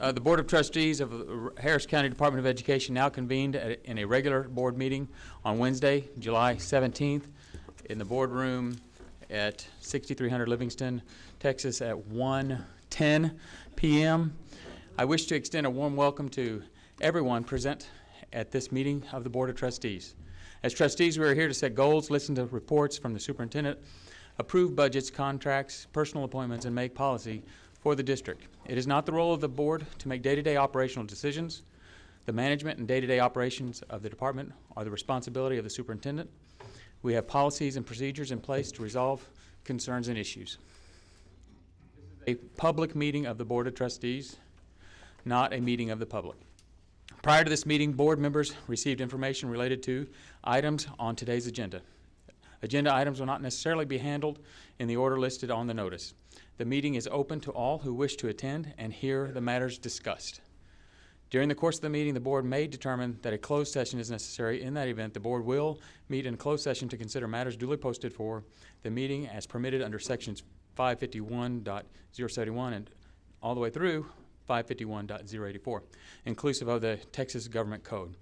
The Board of Trustees of Harris County Department of Education now convened in a regular board meeting on Wednesday, July 17th in the boardroom at 6300 Livingston, Texas at 1:10 p.m. I wish to extend a warm welcome to everyone present at this meeting of the Board of Trustees. As trustees, we are here to set goals, listen to reports from the superintendent, approve budgets, contracts, personal appointments, and make policy for the district. It is not the role of the board to make day-to-day operational decisions. The management and day-to-day operations of the department are the responsibility of the superintendent. We have policies and procedures in place to resolve concerns and issues. A public meeting of the Board of Trustees, not a meeting of the public. Prior to this meeting, board members received information related to items on today's agenda. Agenda items will not necessarily be handled in the order listed on the notice. The meeting is open to all who wish to attend and hear the matters discussed. During the course of the meeting, the board may determine that a closed session is necessary. In that event, the board will meet in a closed session to consider matters duly posted for the meeting as permitted under sections 551.071 and all the way through 551.084, inclusive of the Texas Government Code.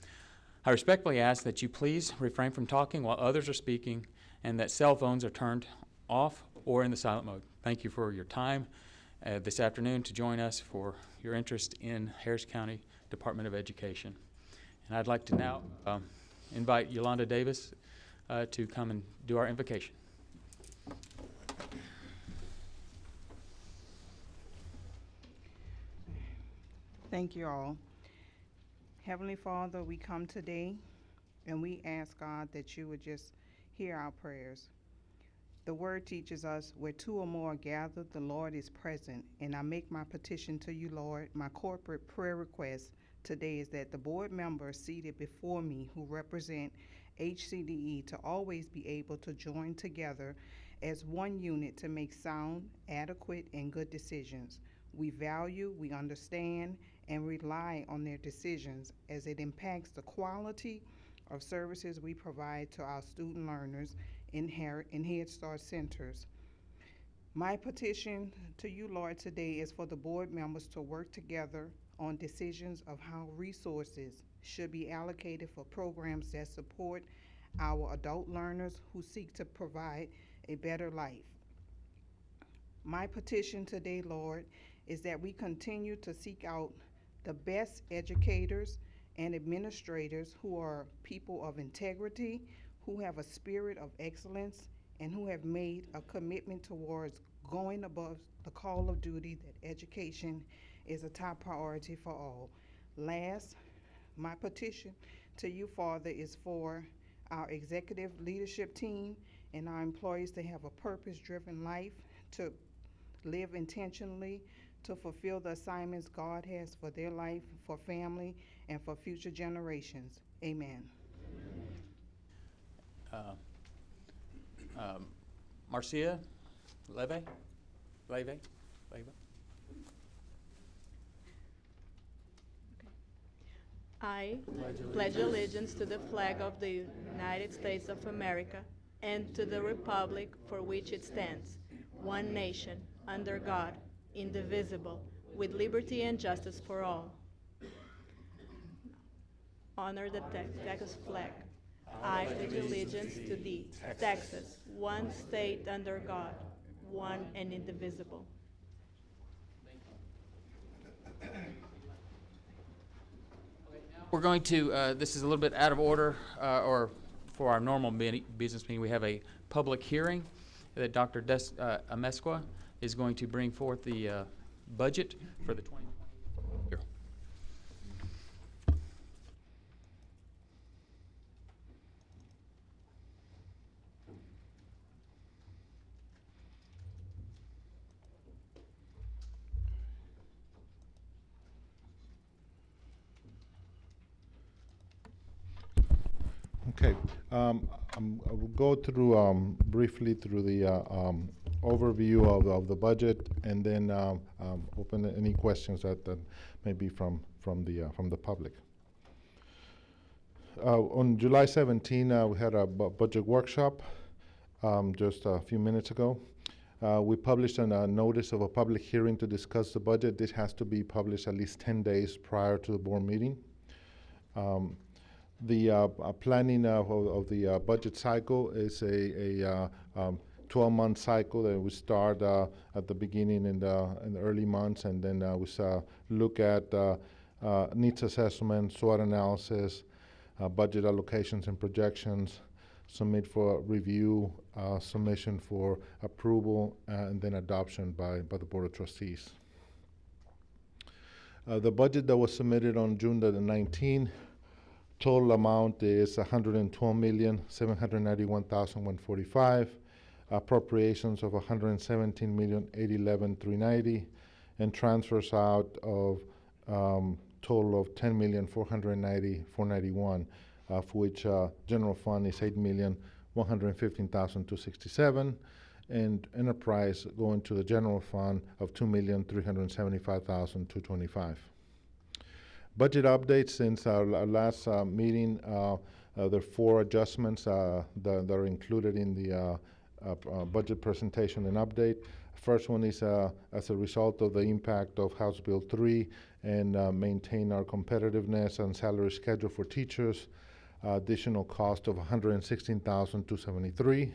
I respectfully ask that you please refrain from talking while others are speaking and that cell phones are turned off or in the silent mode. Thank you for your time this afternoon to join us for your interest in Harris County Department of Education. And I'd like to now invite Yolanda Davis to come and do our invocation. Thank you all. Heavenly Father, we come today and we ask God that you would just hear our prayers. The word teaches us where two or more are gathered, the Lord is present. And I make my petition to you, Lord. My corporate prayer request today is that the board members seated before me who represent HCDE to always be able to join together as one unit to make sound, adequate, and good decisions. We value, we understand, and rely on their decisions as it impacts the quality of services we provide to our student learners in Head Start centers. My petition to you, Lord, today is for the board members to work together on decisions of how resources should be allocated for programs that support our adult learners who seek to provide a better life. My petition today, Lord, is that we continue to seek out the best educators and administrators who are people of integrity, who have a spirit of excellence, and who have made a commitment towards going above the call of duty that education is a top priority for all. Last, my petition to you, Father, is for our executive leadership team and our employees to have a purpose-driven life, to live intentionally, to fulfill the assignments God has for their life, for family, and for future generations. Amen. Marcia Leve? I pledge allegiance to the flag of the United States of America and to the republic for which it stands, one nation, under God, indivisible, with liberty and justice for all. Honor the Texas flag. I pledge allegiance to thee, Texas, one state under God, one and indivisible. We're going to, this is a little bit out of order, or for our normal business meeting, we have a public hearing that Dr. Amesqua is going to bring forth the budget for the 2020 year. Okay, I will go through briefly through the overview of the budget, and then open any questions that may be from the public. On July 17, we had a budget workshop just a few minutes ago. We published a notice of a public hearing to discuss the budget. This has to be published at least 10 days prior to the board meeting. The planning of the budget cycle is a 12-month cycle that we start at the beginning in the early months, and then we look at needs assessment, SWOT analysis, budget allocations and projections, submit for review, submission for approval, and then adoption by the Board of Trustees. The budget that was submitted on June the 19th, total amount is $112,791,145. Appropriations of $117,811,390, and transfers out of total of $10,490,491, of which general fund is $8,115,267, and enterprise going to the general fund of $2,375,225. Budget updates since our last meeting. There are 4 adjustments that are included in the budget presentation and update. First one is as a result of the impact of House Bill 3 and maintain our competitiveness and salary schedule for teachers, additional cost of $116,273.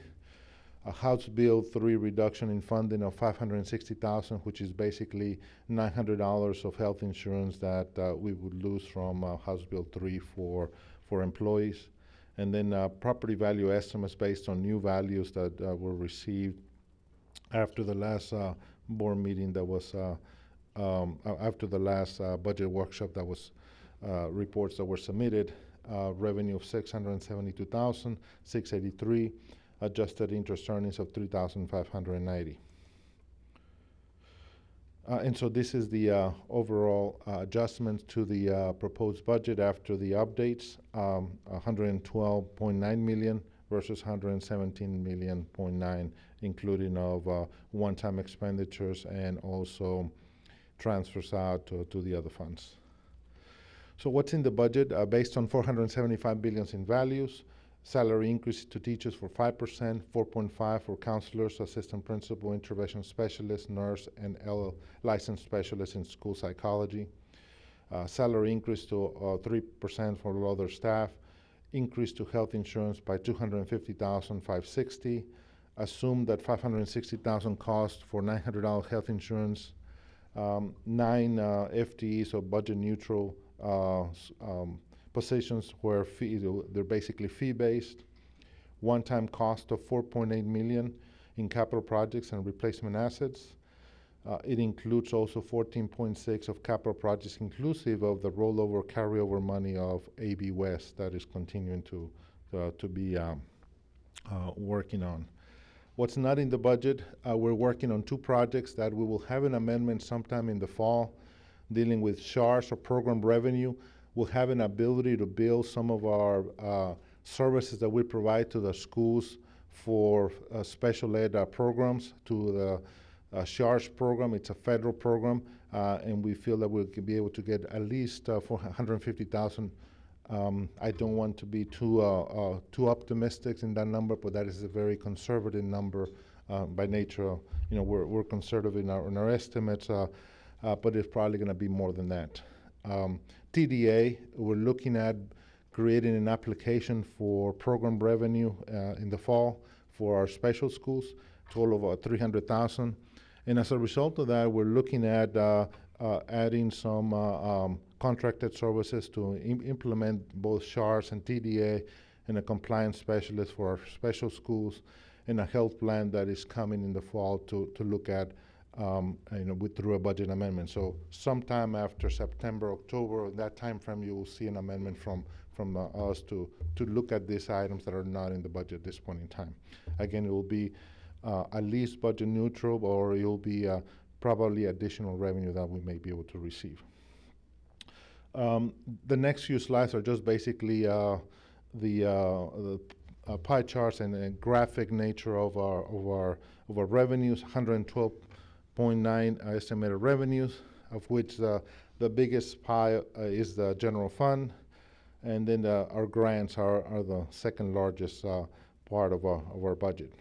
House Bill 3 reduction in funding of $560,000, which is basically $900 of health insurance that we would lose from House Bill 3 for employees. And then property value estimates based on new values that were received after the last board meeting that was, after the last budget workshop that was, reports that were submitted, revenue of $672,683, adjusted interest earnings of $3,590. And so this is the overall adjustments to the proposed budget after the updates, $112.9 million versus $117.9 million, including of one-time expenditures and also transfers out to the other funds. So what's in the budget? Based on 475 billion in values, salary increase to teachers for 5%, 4.5% for counselors, assistant principal, intervention specialist, nurse, and licensed specialist in school psychology. Salary increase to 3% for other staff. Increase to health insurance by $250,560. Assume that $560,000 cost for $900 health insurance. 9 FTEs or budget neutral positions where they're basically fee-based. One-time cost of $4.8 million in capital projects and replacement assets. It includes also 14.6 of capital projects inclusive of the rollover carryover money of AB West that is continuing to be working on. What's not in the budget, we're working on 2 projects that we will have an amendment sometime in the fall dealing with SHARS or program revenue. We'll have an ability to bill some of our services that we provide to the schools for special ed programs to the SHARS program. It's a federal program, and we feel that we'll be able to get at least $150,000. I don't want to be too optimistic in that number, but that is a very conservative number by nature. You know, we're conservative in our estimates, but it's probably going to be more than that. TDA, we're looking at creating an application for program revenue in the fall for our special schools, total of $300,000. And as a result of that, we're looking at adding some contracted services to implement both SHARS and TDA, and a compliance specialist for our special schools, and a health plan that is coming in the fall to look at through a budget amendment. So sometime after September, October, that time frame, you will see an amendment from us to look at these items that are not in the budget at this point in time. Again, it will be at least budget neutral, or it will be probably additional revenue that we may be able to receive. The next few slides are just basically the pie charts and graphic nature of our revenues. 112.9 estimated revenues, of which the biggest pie is the general fund, and then our grants are the second largest part of our budget.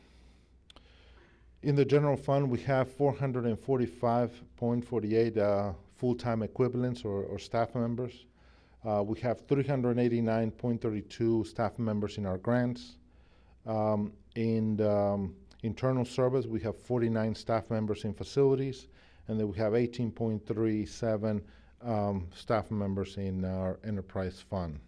In the general fund, we have 445.48 full-time equivalents or staff members. We have 389.32 staff members in our grants. In internal service, we have 49 staff members in facilities, and then we have 18.37 staff members in our enterprise fund.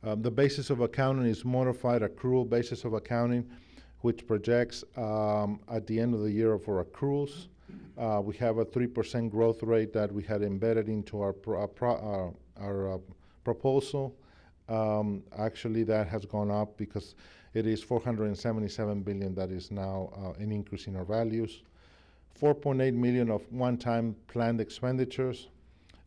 The basis of accounting is modified accrual basis of accounting, which projects at the end of the year for accruals. We have a 3% growth rate that we had embedded into our proposal. Actually, that has gone up because it is $477 billion that is now an increase in our values. $4.8 million of one-time planned expenditures.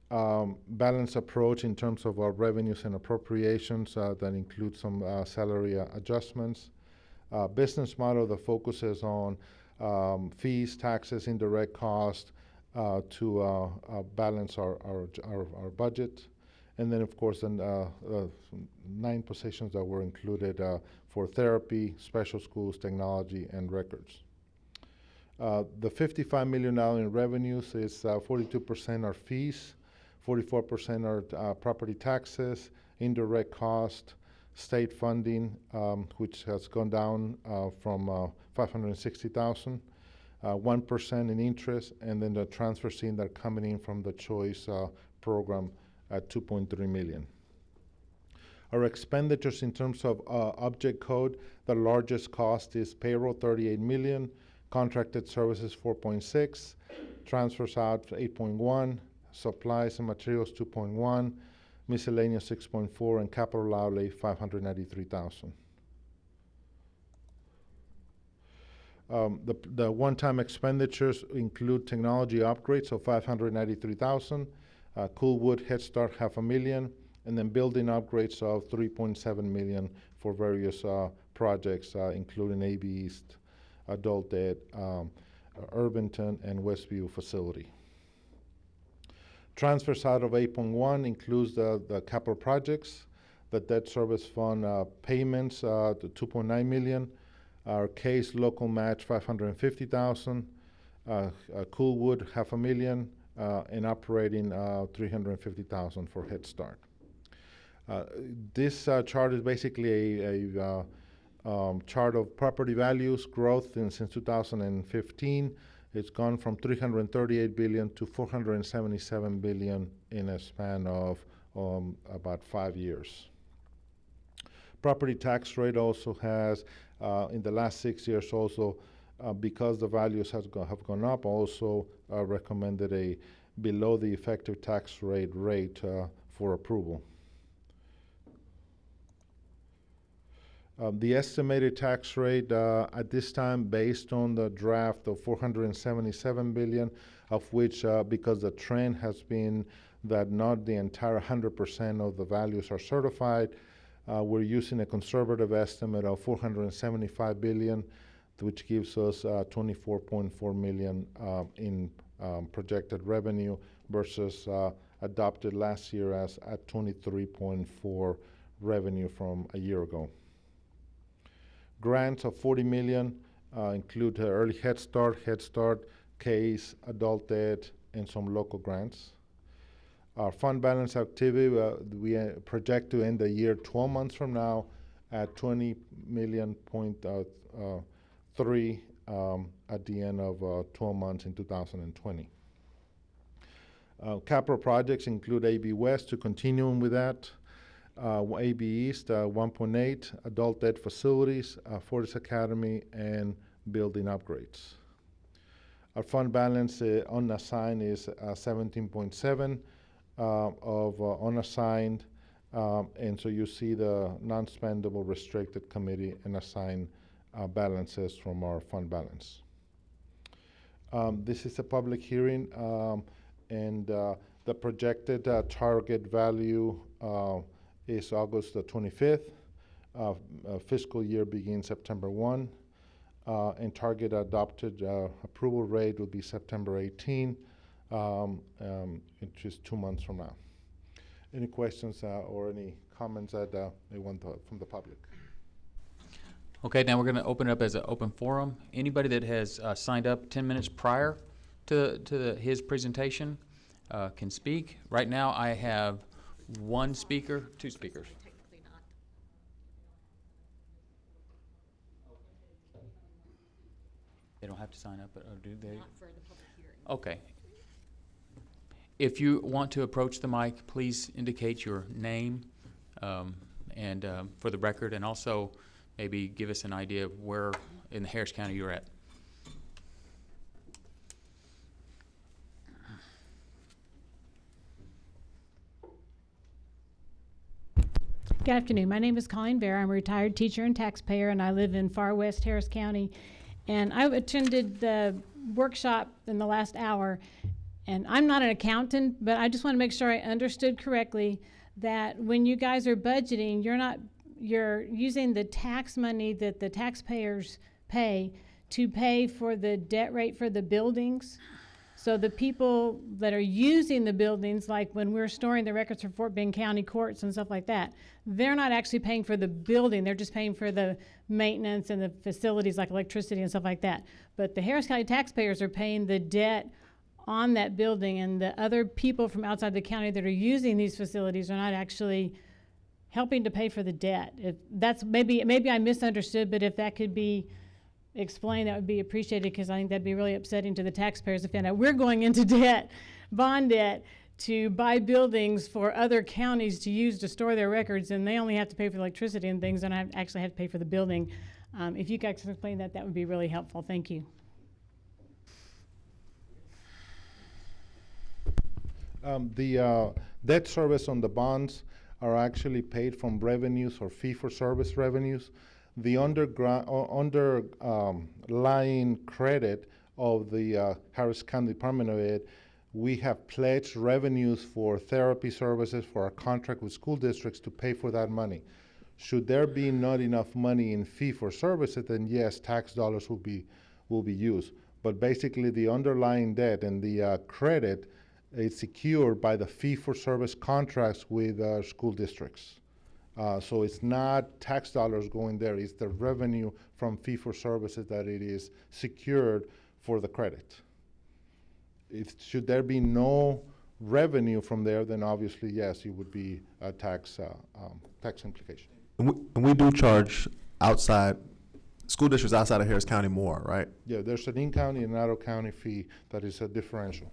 Balanced approach in terms of our revenues and appropriations that include some salary adjustments. Business model that focuses on fees, taxes, indirect cost to balance our budget. And then, of course, 9 positions that were included for therapy, special schools, technology, and records. The $55 million in revenues is 42% are fees, 44% are property taxes, indirect cost, state funding, which has gone down from $560,000, 1% in interest, and then the transfers in that are coming in from the choice program at $2.3 million. Our expenditures in terms of object code, the largest cost is payroll, $38 million, contracted services, $4.6, transfers out, $8.1, supplies and materials, $2.1, miscellaneous, $6.4, and capital outlay, $593,000. The one-time expenditures include technology upgrades of $593,000, Coolwood Head Start $500,000, and then building upgrades of $3.7 million for various projects, including AB East, Adult Ed, Irvington, and Westview facility. Transfers out of 8.1 includes the capital projects, the debt service fund payments, the $2.9 million, our case local match $550,000, Coolwood $500,000, and operating $350,000 for Head Start. This chart is basically a chart of property values growth since 2015. It's gone from $338 billion to $477 billion in a span of about 5 years. Property tax rate also has, in the last 6 years also, because the values have gone up, also recommended a below the effective tax rate for approval. The estimated tax rate at this time, based on the draft of $477 billion, of which, because the trend has been that not the entire 100% of the values are certified, we're using a conservative estimate of $475 billion, which gives us $24.4 million in projected revenue versus adopted last year as at $23.4 revenue from a year ago. Grants of $40 million include early Head Start, CASE, Adult Ed, and some local grants. Our fund balance activity, we project to end the year 12 months from now at $20.3 million at the end of 12 months in 2020. Capital projects include AB West to continuing with that. AB East, 1.8, Adult Ed facilities, Fortis Academy, and building upgrades. Our fund balance unassigned is 17.7 of unassigned, and so you see the non-spendable restricted committee and assigned balances from our fund balance. This is a public hearing, and the projected target value is August the 25th. Fiscal year begins September 1, and target adopted approval rate will be September 18, which is 2 months from now. Any questions or any comments that they want from the public? Okay, now we're going to open it up as an open forum. Anybody that has signed up 10 minutes prior to his presentation can speak. Right now, I have one speaker, two speakers. Technically not. They don't have to sign up, or do they? Not for the public hearing. Okay. If you want to approach the mic, please indicate your name and for the record, and also maybe give us an idea of where in the Harris County you're at. Good afternoon. My name is Colleen Bear. I'm a retired teacher and taxpayer, and I live in far west Harris County. And I attended the workshop in the last hour, and I'm not an accountant, but I just want to make sure I understood correctly that when you guys are budgeting, you're using the tax money that the taxpayers pay to pay for the debt rate for the buildings. So the people that are using the buildings, like when we're storing the records for Fort Bend County courts and stuff like that, they're not actually paying for the building. They're just paying for the maintenance and the facilities like electricity and stuff like that. But the Harris County taxpayers are paying the debt on that building, and the other people from outside the county that are using these facilities are not actually helping to pay for the debt. If that's maybe I misunderstood, but if that could be explained, that would be appreciated, because I think that'd be really upsetting to the taxpayers to find out we're going into debt, bond debt, to buy buildings for other counties to use to store their records, and they only have to pay for electricity and things, and I actually have to pay for the building. If you guys could explain that, that would be really helpful. Thank you. The debt service on the bonds are actually paid from revenues or fee-for-service revenues. The underlying credit of the Harris County Department of Ed, we have pledged revenues for therapy services for our contract with school districts to pay for that money. Should there be not enough money in fee-for-services, then yes, tax dollars will be used. But basically, the underlying debt and the credit is secured by the fee-for-service contracts with school districts. So it's not tax dollars going there, it's the revenue from fee-for-services that it is secured for the credit. Should there be no revenue from there, then obviously, yes, it would be a tax implication. And we do charge outside, school districts outside of Harris County more, right? Yeah, there's an in-county and out-of-county fee that is a differential.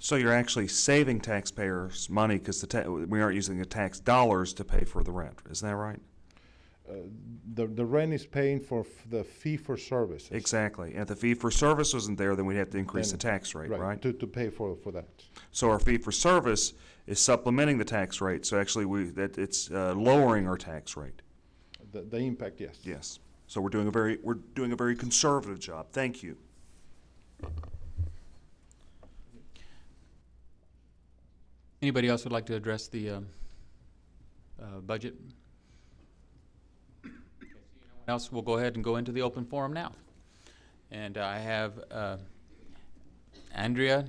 So you're actually saving taxpayers money because we aren't using the tax dollars to pay for the rent. Isn't that right? The rent is paying for the fee for services. Exactly. And if the fee for service wasn't there, then we'd have to increase the tax rate, right? To pay for that. So our fee for service is supplementing the tax rate. So actually, it's lowering our tax rate. The impact, yes. Yes. So we're doing a very conservative job. Thank you. Anybody else would like to address the budget? Else, we'll go ahead and go into the open forum now. And I have Andrea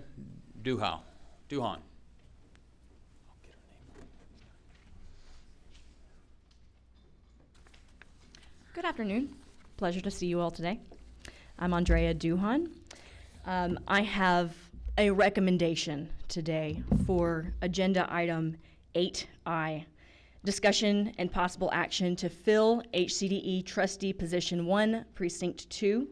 Duhan. Good afternoon. Pleasure to see you all today. I'm Andrea Duhan. I have a recommendation today for agenda item 8I, discussion and possible action to fill HCDE trustee position 1, precinct 2.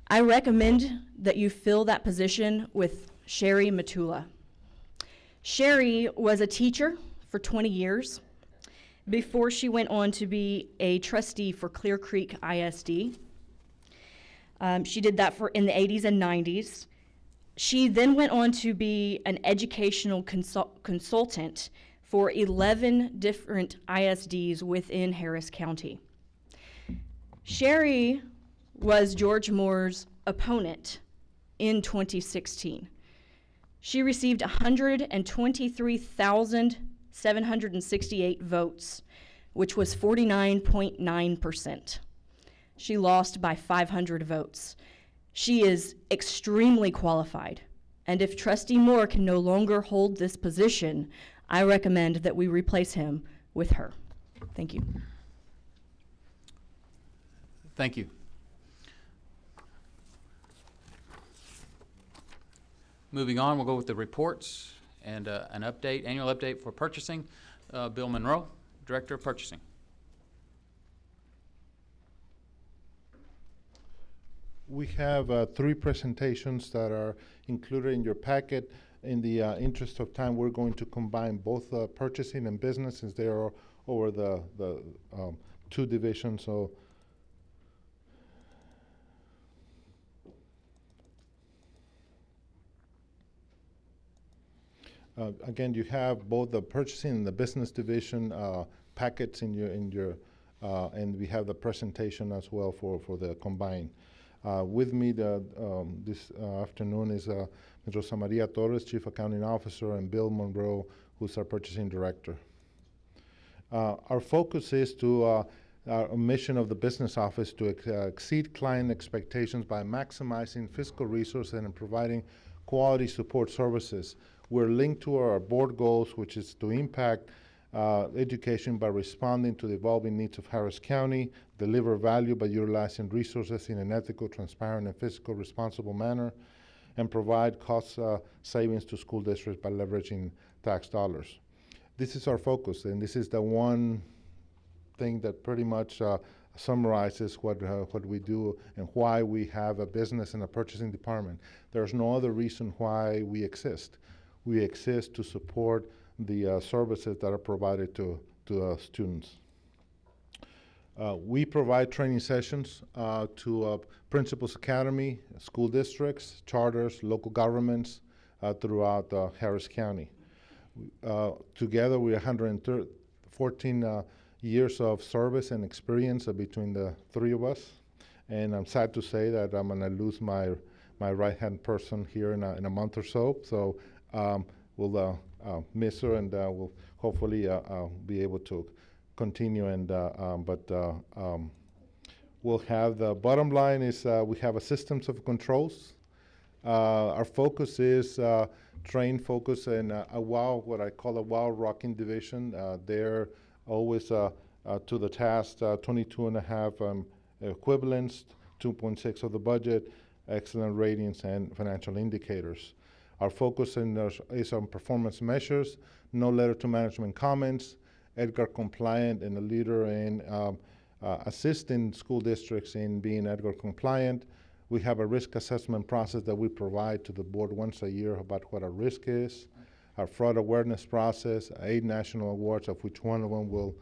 I recommend that you fill that position with Sherry Matula. Sherry was a teacher for 20 years before she went on to be a trustee for Clear Creek ISD. She did that in the 80s and 90s. She then went on to be an educational consultant for 11 different ISDs within Harris County. Sherry was George Moore's opponent in 2016. She received 123,768 votes, which was 49.9%. She lost by 500 votes. She is extremely qualified, and if Trustee Moore can no longer hold this position, I recommend that we replace him with her. Thank you. Thank you. Moving on, we'll go with the reports and an update, annual update for purchasing. Bill Monroe, Director of Purchasing. We have 3 presentations that are included in your packet. In the interest of time, we're going to combine both purchasing and business since they are over the 2 divisions. So again, you have both the purchasing and the business division packets in your and we have the presentation as well for the combined. With me this afternoon is Ms. Rosa Maria Torres, Chief Accounting Officer, and Bill Monroe, who's our Purchasing Director. Our focus is to our mission of the business office to exceed client expectations by maximizing fiscal resources and providing quality support services. We're linked to our board goals, which is to impact education by responding to the evolving needs of Harris County, deliver value by utilizing resources in an ethical, transparent, and fiscally responsible manner, and provide cost savings to school districts by leveraging tax dollars. This is our focus, and this is the one thing that pretty much summarizes what we do and why we have a business and a purchasing department. There's no other reason why we exist. We exist to support the services that are provided to students. We provide training sessions to Principals Academy, school districts, charters, local governments throughout Harris County. Together, we have 114 years of service and experience between the 3 of us. And I'm sad to say that I'm going to lose my right-hand person here in a month or so. So we'll miss her, and we'll hopefully be able to continue. And we'll have the bottom line is we have a systems of controls. Our focus is train focus and what I call a WOW rocking division. They're always to the task, 22.5 equivalents, 2.6 of the budget, excellent ratings, and financial indicators. Our focus is on performance measures, no letter to management comments, EDGAR compliant, and a leader in assisting school districts in being EDGAR compliant. We have a risk assessment process that we provide to the board once a year about what our risk is. Our fraud awareness process, 8 national awards, of which one of them will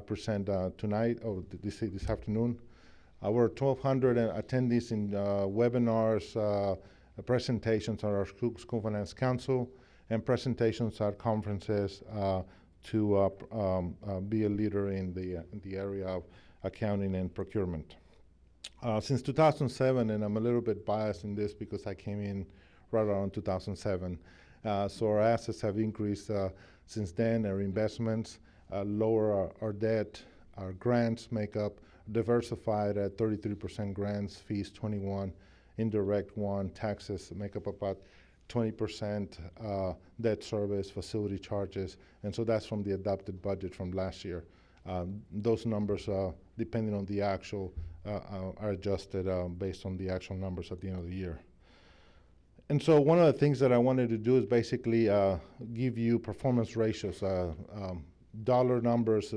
present tonight or this afternoon. Our 1,200 attendees in webinars, presentations at our School Finance Council, and presentations at conferences to be a leader in the area of accounting and procurement. Since 2007, and I'm a little bit biased in this because I came in right around 2007, so our assets have increased since then, our investments, lower our debt, our grants make up diversified at 33% grants, fees 21%, indirect 1%, taxes make up about 20%, debt service, facility charges, and so that's from the adopted budget from last year. Those numbers, depending on the actual, are adjusted based on the actual numbers at the end of the year. And so one of the things that I wanted to do is basically give you performance ratios. Dollar numbers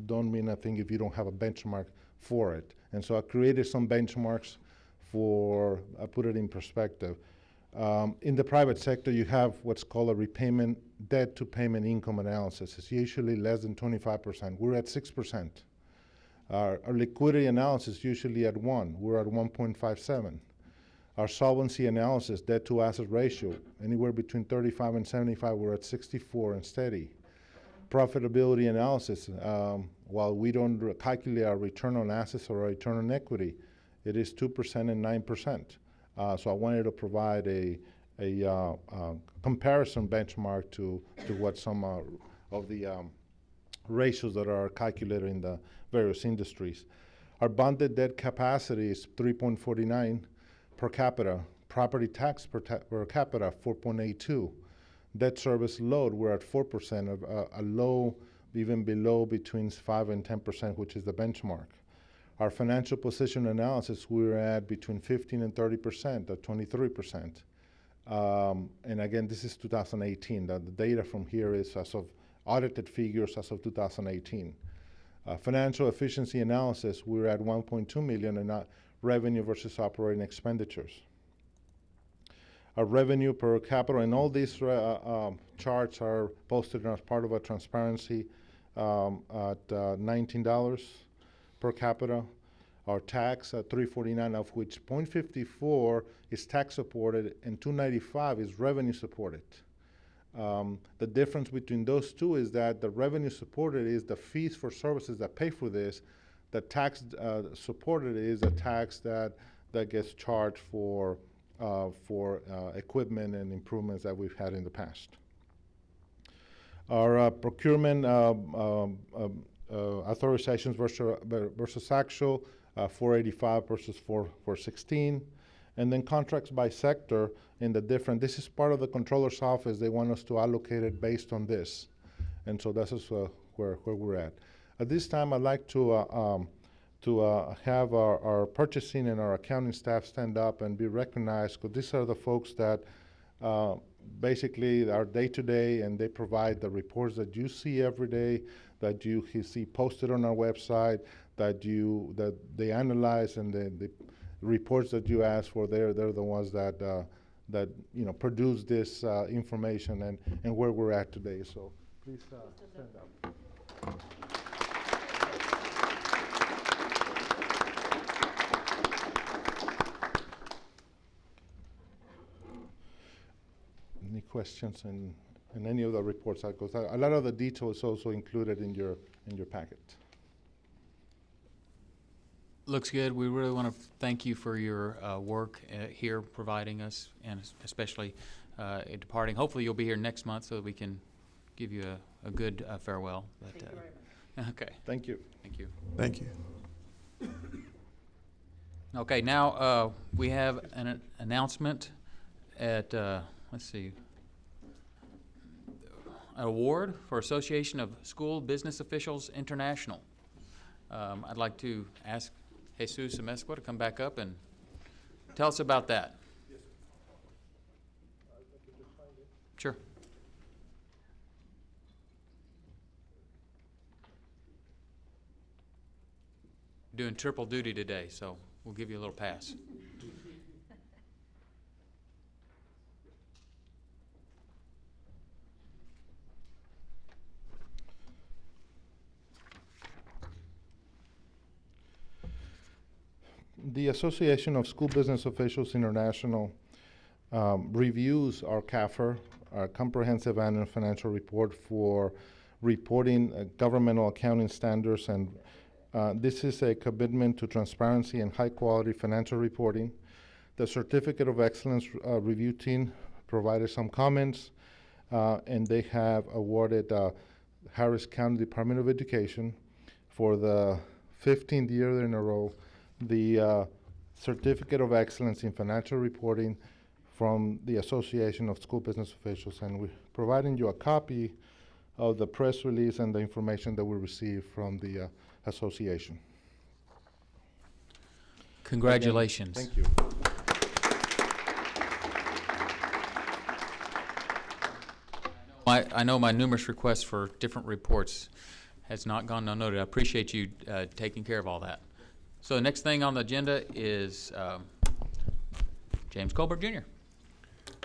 don't mean a thing if you don't have a benchmark for it. And so I created some benchmarks for, I put it in perspective. In the private sector, you have what's called a repayment debt to payment income analysis. It's usually less than 25%. We're at 6%. Our liquidity analysis is usually at 1. We're at 1.57. Our solvency analysis, debt to asset ratio, anywhere between 35 and 75, we're at 64 and steady. Profitability analysis, while we don't calculate our return on assets or our return on equity, it is 2% and 9%. So I wanted to provide a comparison benchmark to what some of the ratios that are calculated in the various industries. Our bonded debt capacity is 3.49 per capita. Property tax per capita, 4.82. Debt service load, we're at 4%, of a low, even below between 5 and 10%, which is the benchmark. Our financial position analysis, we were at between 15 and 30%, or 23%. And again, this is 2018. The data from here is as of audited figures as of 2018. Financial efficiency analysis, we're at 1.2 million in revenue versus operating expenditures. Our revenue per capita, and all these charts are posted as part of a transparency at $19 per capita. Our tax at $349, of which $0.54 is tax supported and $295 is revenue supported. The difference between those two is that the revenue supported is the fees for services that pay for this. The tax supported is a tax that gets charged for equipment and improvements that we've had in the past. Our procurement authorizations versus actual, 485 versus 416. And then contracts by sector in the different, this is part of the controller's office. They want us to allocate it based on this. And so this is where we're at. At this time, I'd like to have our purchasing and our accounting staff stand up and be recognized, because these are the folks that basically are day-to-day, and they provide the reports that you see every day, that you see posted on our website, that they analyze, and the reports that you ask for. They're the ones that produce this information and where we're at today. So please stand up. Any questions in any of the reports? Because a lot of the detail is also included in your packet. Looks good. We really want to thank you for your work here, providing us, and especially departing. Hopefully you'll be here next month so that we can give you a good farewell. But, thank you very much. Okay. Thank you. Thank you. Thank you. Okay, now we have an announcement at, let's see, an award for Association of School Business Officials International. I'd like to ask Jesus Amezcua to come back up and tell us about that. Sure. Doing triple duty today, so we'll give you a little pass. The Association of School Business Officials International reviews our CAFR, our Comprehensive Annual Financial Report, for reporting governmental accounting standards, and this is a commitment to transparency and high-quality financial reporting. The Certificate of Excellence review team provided some comments, and they have awarded Harris County Department of Education for the 15th year in a row the Certificate of Excellence in Financial Reporting from the Association of School Business Officials, and we're providing you a copy of the press release and the information that we received from the association. Congratulations. Again, thank you. I know my numerous requests for different reports has not gone unnoted. I appreciate you taking care of all that. So the next thing on the agenda is James Kohlberg Jr.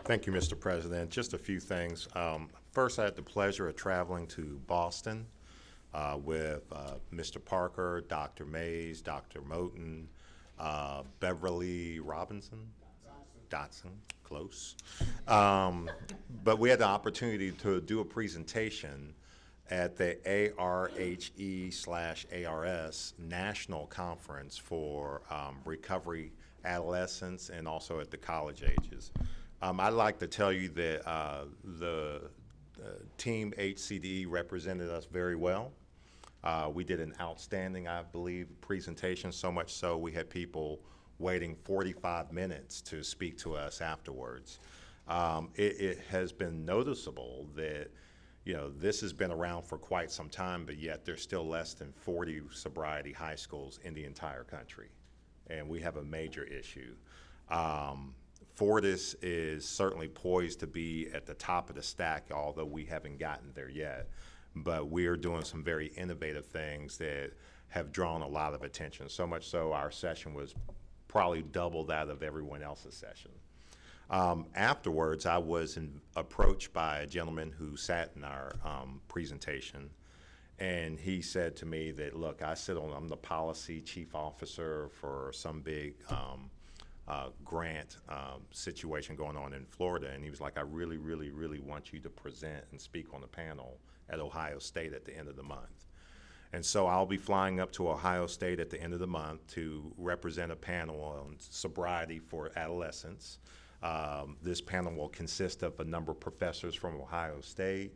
Thank you, Mr. President. Just a few things. First, I had the pleasure of traveling to Boston with Mr. Parker, Dr. Mays, Dr. Moten, Beverly Robinson, Dotson, close. But we had the opportunity to do a presentation at the ARHE/ARS National Conference for recovery adolescents and also at the college ages. I'd like to tell you that the team HCDE represented us very well. We did an outstanding, I believe, presentation, so much so we had people waiting 45 minutes to speak to us afterwards. It has been noticeable that you know, this has been around for quite some time, but yet there's still less than 40 sobriety high schools in the entire country. And we have a major issue. Fortis is certainly poised to be at the top of the stack, although we haven't gotten there yet. But we are doing some very innovative things that have drawn a lot of attention, so much so our session was probably double that of everyone else's session. Afterwards, I was approached by a gentleman who sat in our presentation, and he said to me that, look, I'm the policy chief officer for some big grant situation going on in Florida, and he was like, I really, really, really want you to present and speak on the panel at Ohio State at the end of the month. And so I'll be flying up to Ohio State at the end of the month to represent a panel on sobriety for adolescents. This panel will consist of a number of professors from Ohio State,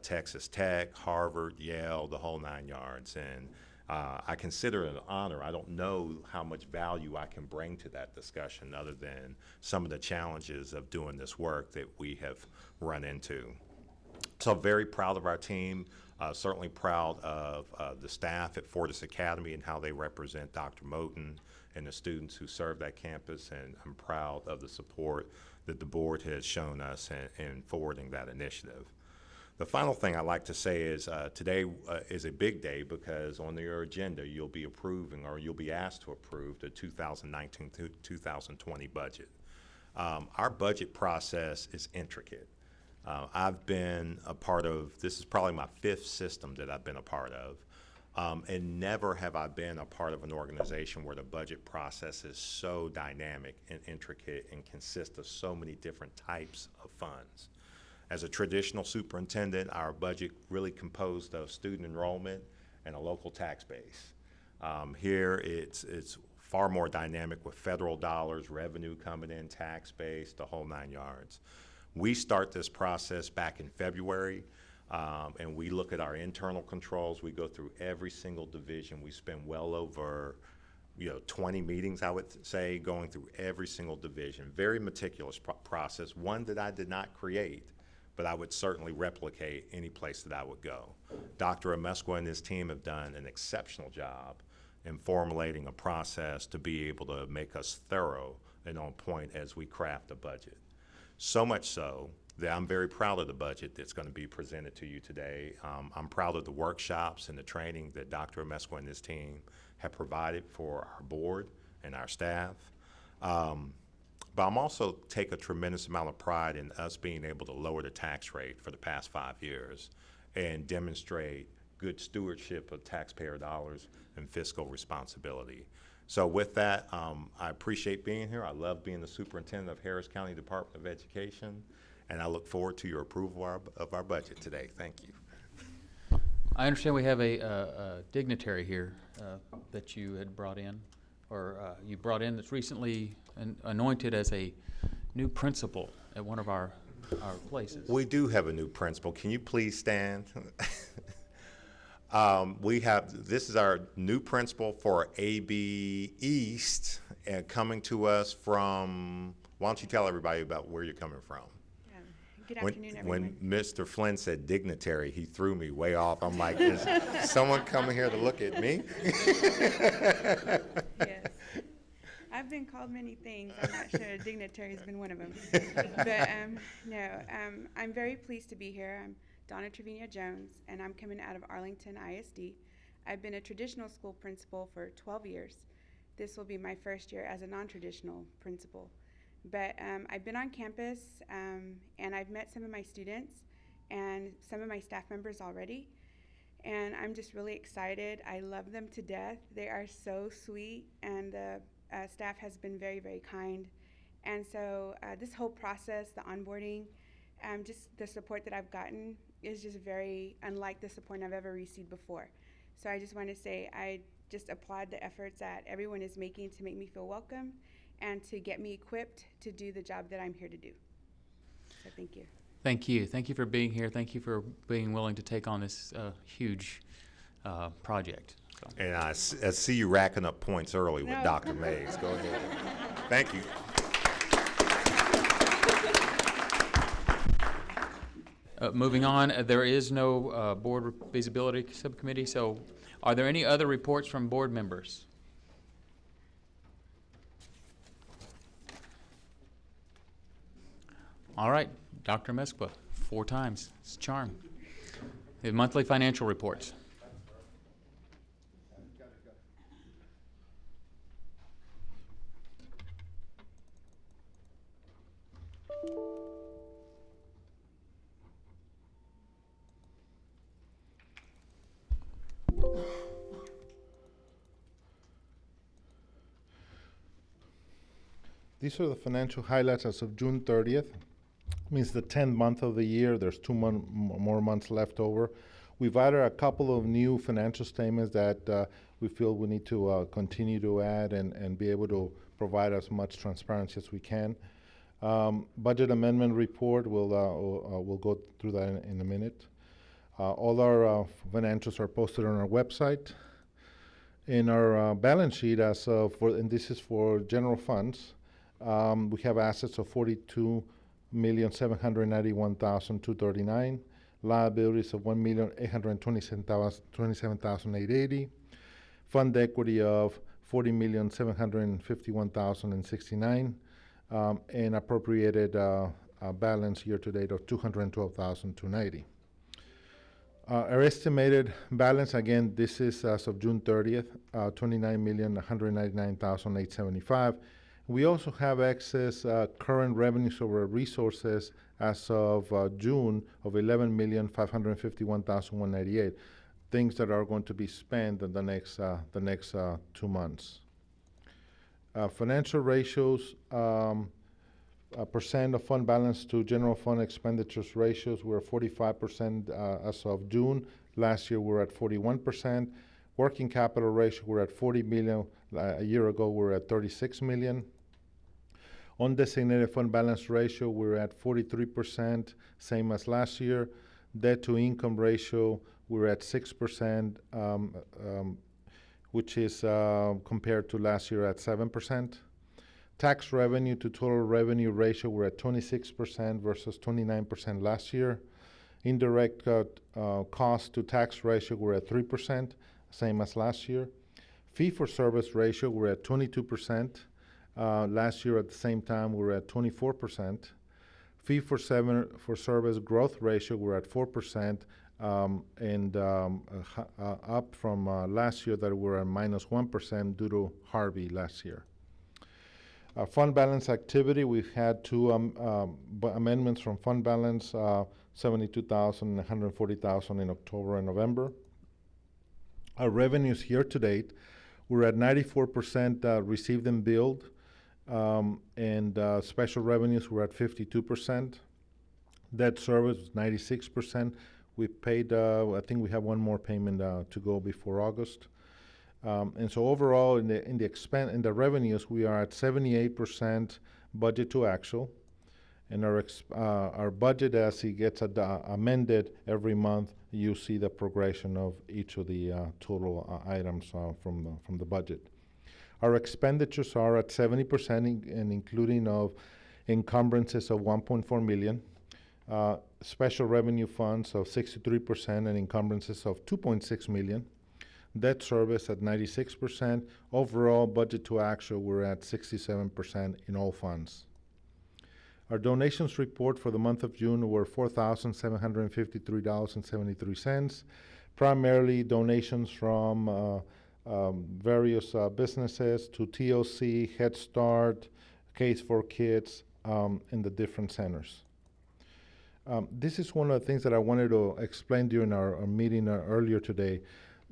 Texas Tech, Harvard, Yale, the whole 9 yards. And I consider it an honor. I don't know how much value I can bring to that discussion other than some of the challenges of doing this work that we have run into. So very proud of our team, certainly proud of the staff at Fortis Academy and how they represent Dr. Moten and the students who serve that campus, and I'm proud of the support that the board has shown us in forwarding that initiative. The final thing I'd like to say is today is a big day because on your agenda you'll be approving, or you'll be asked to approve, the 2019-2020 budget. Our budget process is intricate. I've been a part of, this is probably my 5th system that I've been a part of, and never have I been a part of an organization where the budget process is so dynamic and intricate and consists of so many different types of funds. As a traditional superintendent, our budget really composed of student enrollment and a local tax base. Here it's far more dynamic with federal dollars, revenue coming in, tax base, the whole 9 yards. We start this process back in February, and we look at our internal controls. We go through every single division. We spend well over 20 meetings, I would say, going through every single division. Very meticulous process, one that I did not create, but I would certainly replicate any place that I would go. Dr. Amesqua and his team have done an exceptional job in formulating a process to be able to make us thorough and on point as we craft a budget. So much so that I'm very proud of the budget that's going to be presented to you today. I'm proud of the workshops and the training that Dr. Amesqua and his team have provided for our board and our staff. But I'm also take a tremendous amount of pride in us being able to lower the tax rate for the past 5 years and demonstrate good stewardship of taxpayer dollars and fiscal responsibility. So with that, I appreciate being here. I love being the superintendent of Harris County Department of Education, and I look forward to your approval of our budget today. Thank you. I understand we have a dignitary here that you had brought in, or you brought in, that's recently anointed as a new principal at one of our places. We do have a new principal. Can you please stand? This is our new principal for AB East, and coming to us from, why don't you tell everybody about where you're coming from? Good afternoon, everyone. When Mr. Flynn said dignitary, he threw me way off. I'm like, is someone coming here to look at me? Yes. I've been called many things. I'm not sure dignitary has been one of them. But I'm very pleased to be here. I'm Donna Trevino-Jones, and I'm coming out of Arlington ISD. I've been a traditional school principal for 12 years. This will be my first year as a non-traditional principal. But I've been on campus, and I've met some of my students and some of my staff members already. And I'm just really excited. I love them to death. They are so sweet, and the staff has been very, very kind. And so this whole process, the onboarding, just the support that I've gotten is just very unlike the support I've ever received before. So I just want to say I just applaud the efforts that everyone is making to make me feel welcome and to get me equipped to do the job that I'm here to do. So thank you. Thank you. Thank you for being here. Thank you for being willing to take on this huge project. So. And I see you racking up points early with Dr. Mays. Go ahead. Thank you. Moving on, there is no board feasibility subcommittee, so are there any other reports from board members? All right, Dr. Mesqua, 4 times. It's a charm. The monthly financial reports. These are the financial highlights as of June 30th. Means the 10th month of the year. There's 2 more months left over. We've added a couple of new financial statements that we feel we need to continue to add and be able to provide as much transparency as we can. Budget amendment report, we'll go through that in a minute. All our financials are posted on our website. In our balance sheet, and this is for general funds, we have assets of $42,791,239, liabilities of $1,827,880, fund equity of $40,751,069, and appropriated balance year to date of $212,290. Our estimated balance, again, this is as of June 30th, $29,199,875. We also have excess current revenues over resources as of June of $11,551,198. Things that are going to be spent in the next 2 months. Financial ratios, percent of fund balance to general fund expenditures ratios, we're 45% as of June. Last year we were at 41%. Working capital ratio, we're at 40 million. A year ago we were at 36 million. Undesignated fund balance ratio, we're at 43%, same as last year. Debt to income ratio, we're at 6%, which is compared to last year at 7%. Tax revenue to total revenue ratio, we're at 26% versus 29% last year. Indirect cost to tax ratio, we're at 3%, same as last year. Fee for service ratio, we're at 22%. Last year at the same time, we were at 24%. Fee for service growth ratio, we're at 4%, and up from last year that we were at -1% due to Harvey last year. Fund balance activity, we've had 2 amendments from fund balance, $72,000 and $140,000 in October and November. Our revenues year to date, we're at 94% received and billed, and special revenues were at 52%. Debt service was 96%. We paid, I think we have 1 more payment to go before August. And so overall, in the revenues, we are at 78% budget to actual, and our budget, as it gets amended every month, you see the progression of each of the total items from the budget. Our expenditures are at 70%, and including of encumbrances of 1.4 million, special revenue funds of 63%, and encumbrances of 2.6 million. Debt service at 96%. Overall budget to actual, we're at 67% in all funds. Our donations report for the month of June were $4,753.73, primarily donations from various businesses to TOC, Head Start, Case for Kids, in the different centers. This is one of the things that I wanted to explain during our meeting earlier today.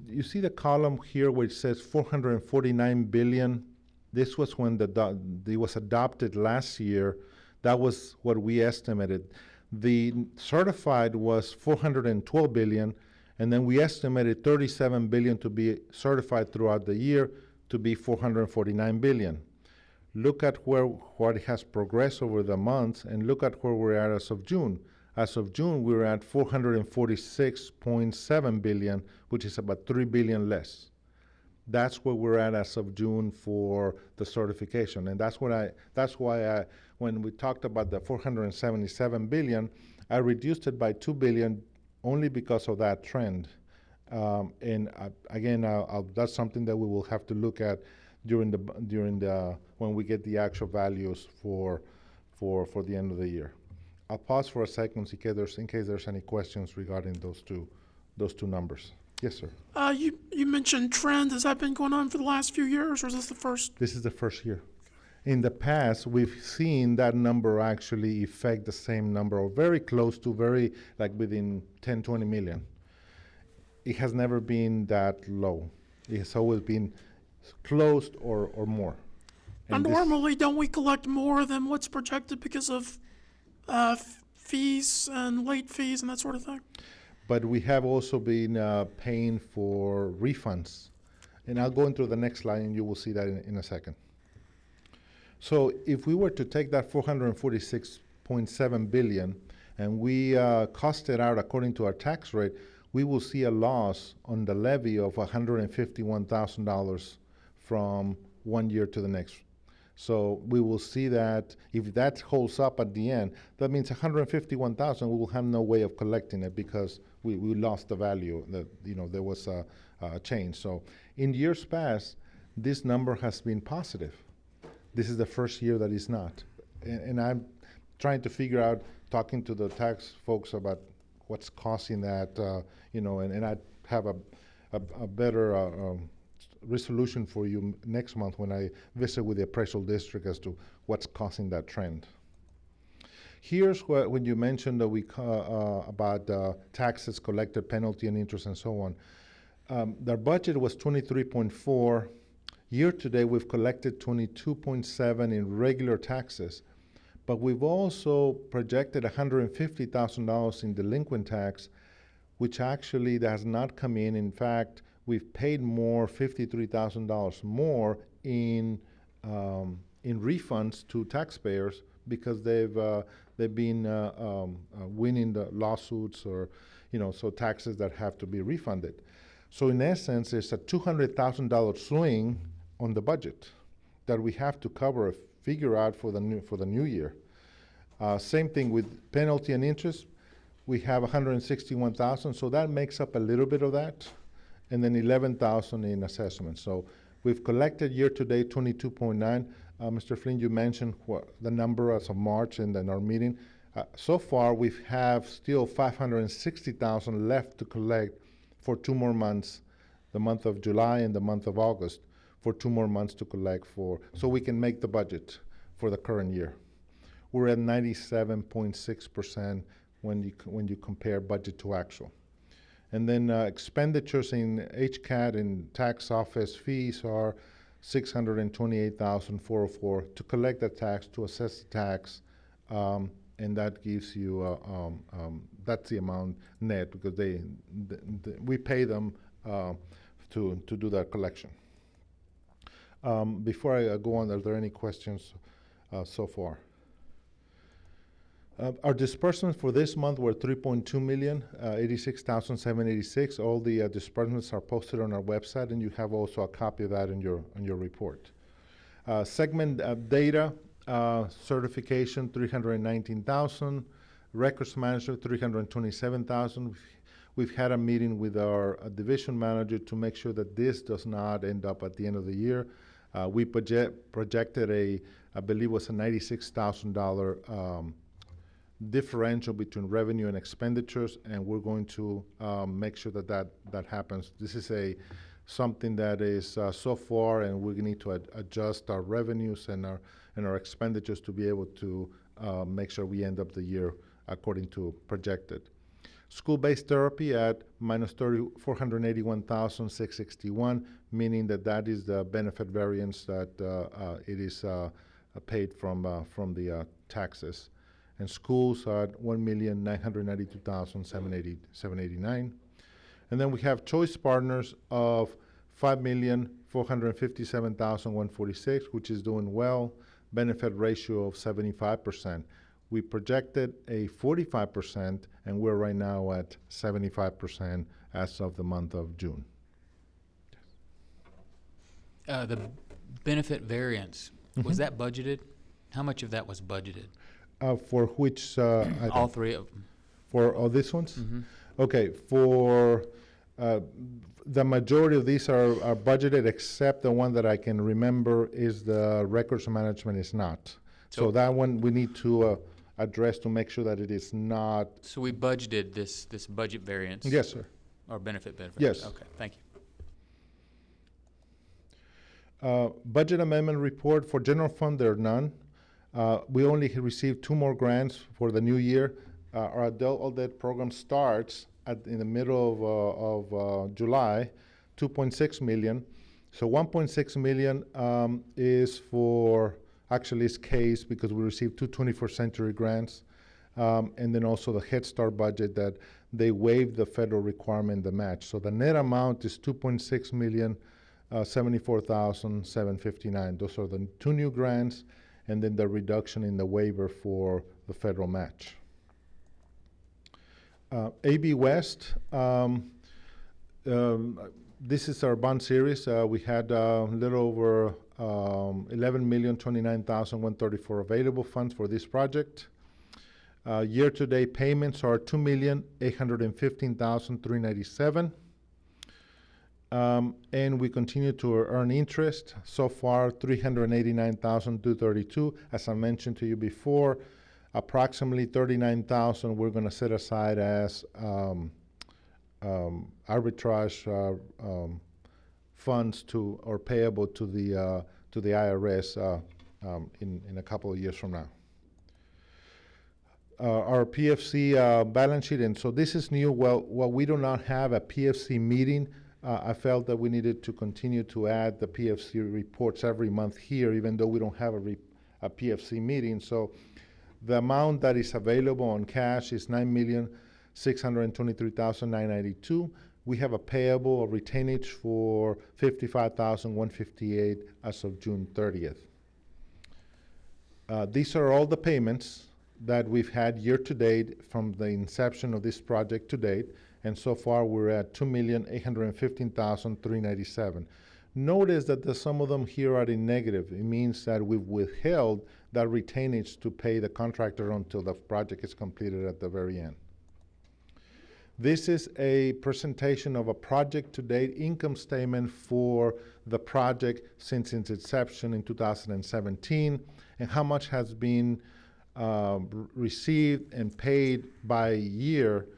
You see the column here which says 449 billion. This was when it was adopted last year. That was what we estimated. The certified was 412 billion, and then we estimated 37 billion to be certified throughout the year to be 449 billion. Look at what it has progressed over the months, and look at where we're at as of June. As of June, we were at 446.7 billion, which is about 3 billion less. That's where we're at as of June for the certification, and that's why when we talked about the 477 billion, I reduced it by 2 billion only because of that trend. Again, that's something that we will have to look at during the when we get the actual values for the end of the year. I'll pause for a second in case there's any questions regarding those two numbers. Yes, sir. You mentioned trend. Has that been going on for the last few years, or is this the first? This is the first year. In the past, we've seen that number actually affect the same number, or very close to, like within 10, 20 million. It has never been that low. It has always been close or more. And normally, don't we collect more than what's projected because of fees and late fees and that sort of thing? But we have also been paying for refunds. And I'll go into the next slide, and you will see that in a second. So if we were to take that 446.7 billion and we cost it out according to our tax rate, we will see a loss on the levy of $151,000 from one year to the next. So we will see that if that holds up at the end, that means 151,000, we will have no way of collecting it because we lost the value. There was a change. So in years past, this number has been positive. This is the first year that it's not. And I'm trying to figure out, talking to the tax folks about what's causing that, and I have a better resolution for you next month when I visit with the appraisal district as to what's causing that trend. Here's when you mentioned that about taxes collected, penalty and interest and so on. Their budget was 23.4. Year to date, we've collected 22.7 in regular taxes, but we've also projected $150,000 in delinquent tax, which actually has not come in. In fact, we've paid more, $53,000 more in refunds to taxpayers because they've been winning the lawsuits or so taxes that have to be refunded. So in essence, it's a $200,000 swing on the budget that we have to figure out for the new year. Same thing with penalty and interest. We have 161,000, so that makes up a little bit of that, and then 11,000 in assessment. So we've collected year to date 22.9. Mr. Flynn, you mentioned the number as of March and then our meeting. So far, we have still 560,000 left to collect for 2 more months, the month of July and the month of August, for 2 more months to collect so we can make the budget for the current year. We're at 97.6% when you compare budget to actual. And then expenditures in HCAD and tax office fees are $628,404 to collect the tax, to assess the tax, and that gives you that's the amount net because we pay them to do that collection. Before I go on, are there any questions so far? Our disbursements for this month were $3.2 million, 86,786. All the disbursements are posted on our website, and you have also a copy of that in your report. Segment data, certification, 319,000. Records manager, 327,000. We've had a meeting with our division manager to make sure that this does not end up at the end of the year. We projected I believe it was a $96,000 differential between revenue and expenditures, and we're going to make sure that happens. This is something that is so far, and we need to adjust our revenues and our expenditures to be able to make sure we end up the year according to projected. School-based therapy at minus 481,661, meaning that is the benefit variance that it is paid from the taxes. And schools are at 1,992,789. And then we have choice partners of 5,457,146, which is doing well, benefit ratio of 75%. We projected a 45%, and we're right now at 75% as of the month of June. The benefit variance, was that budgeted? How much of that was budgeted? For which item? All three of them. For all these ones? Mm-hmm. Okay, for the majority of these are budgeted, except the one that I can remember is the records management is not. So So- that one we need to address to make sure that it is not. So we budgeted this budget variance? Yes, sir. Or benefit? Yes. Okay, thank you. Budget amendment report for general fund, there are none. We only received 2 more grants for the new year. Our adult debt program starts in the middle of July, 2.6 million. So 1.6 million is for, actually it's case because we received 2 21st century grants. And then also the Head Start budget that they waived the federal requirement, the match. So the net amount is 2.6 million, 74,759. Those are the 2 new grants, and then the reduction in the waiver for the federal match. AB West, this is our bond series. We had a little over 11,029,134 available funds for this project. Year-to-date payments are 2,815,397. And we continue to earn interest. So far, 389,232. As I mentioned to you before, approximately 39,000 we're going to set aside as arbitrage funds to or payable to the IRS in a couple of years from now. Our PFC balance sheet, and so this is new. Well, we do not have a PFC meeting. I felt that we needed to continue to add the PFC reports every month here, even though we don't have a PFC meeting. So the amount that is available on cash is $9,623,992. We have a payable or retainage for $55,158 as of June 30th. These are all the payments that we've had year to date from the inception of this project to date. And so far, we're at $2,815,397. Notice that some of them here are in negative. It means that we've withheld that retainage to pay the contractor until the project is completed at the very end. This is a presentation of a project-to-date income statement for the project since its inception in 2017, and how much has been received and paid by year.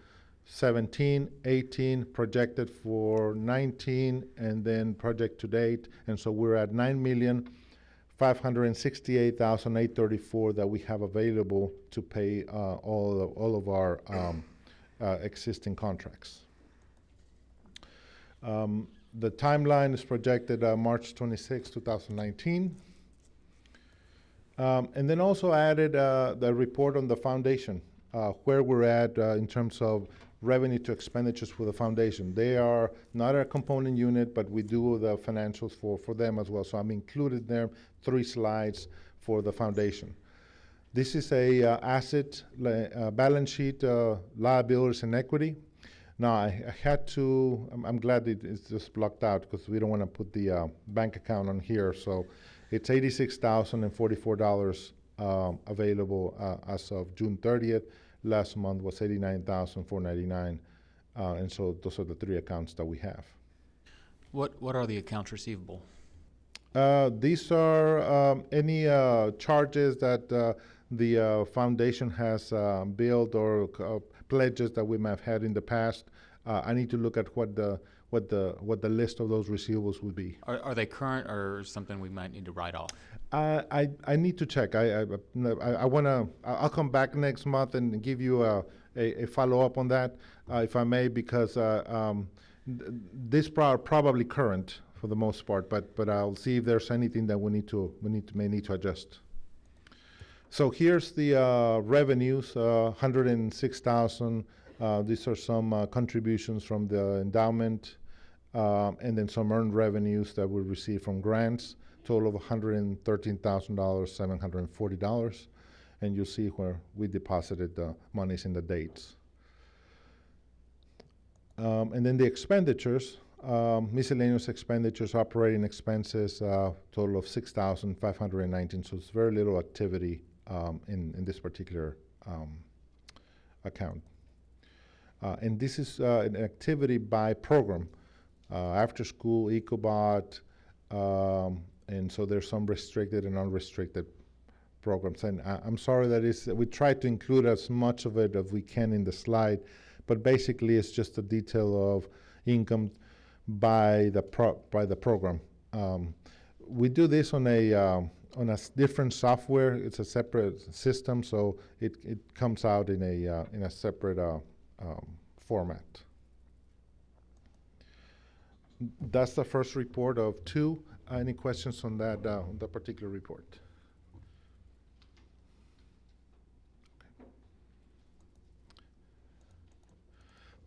17, 18, projected for 19, and then project to date. And so we're at 9,568,834 that we have available to pay all of our existing contracts. The timeline is projected March 26, 2019. And then also added the report on the foundation, where we're at in terms of revenue to expenditures for the foundation. They are not a component unit, but we do the financials for them as well. So I'm included there 3 slides for the foundation. This is a asset balance sheet, liabilities and equity. Now I had to, I'm glad it's just blocked out because we don't want to put the bank account on here. So it's $86,044 available as of June 30th. Last month was $89,499, and so those are the 3 accounts that we have. What are the accounts receivable? These are any charges that the foundation has billed or pledges that we may have had in the past. I need to look at what the list of those receivables would be. Are they current or something we might need to write off? I need to check. I'll come back next month and give you a follow-up on that, if I may, because this probably current for the most part, but I'll see if there's anything that we may need to adjust. So here's the revenues, 106,000. These are some contributions from the endowment, and then some earned revenues that we receive from grants. Total of $113,740, and you'll see where we deposited the monies in the dates. And then the expenditures, miscellaneous expenditures, operating expenses, total of 6,519. So it's very little activity in this particular account. And this is an activity by program, after school, EcoBot, and so there's some restricted and unrestricted programs. And I'm sorry that we try to include as much of it as we can in the slide, but basically it's just a detail of income by the program. We do this on a different software. It's a separate system, so it comes out in a separate format. That's the first report of 2. Any questions on that particular report? Okay.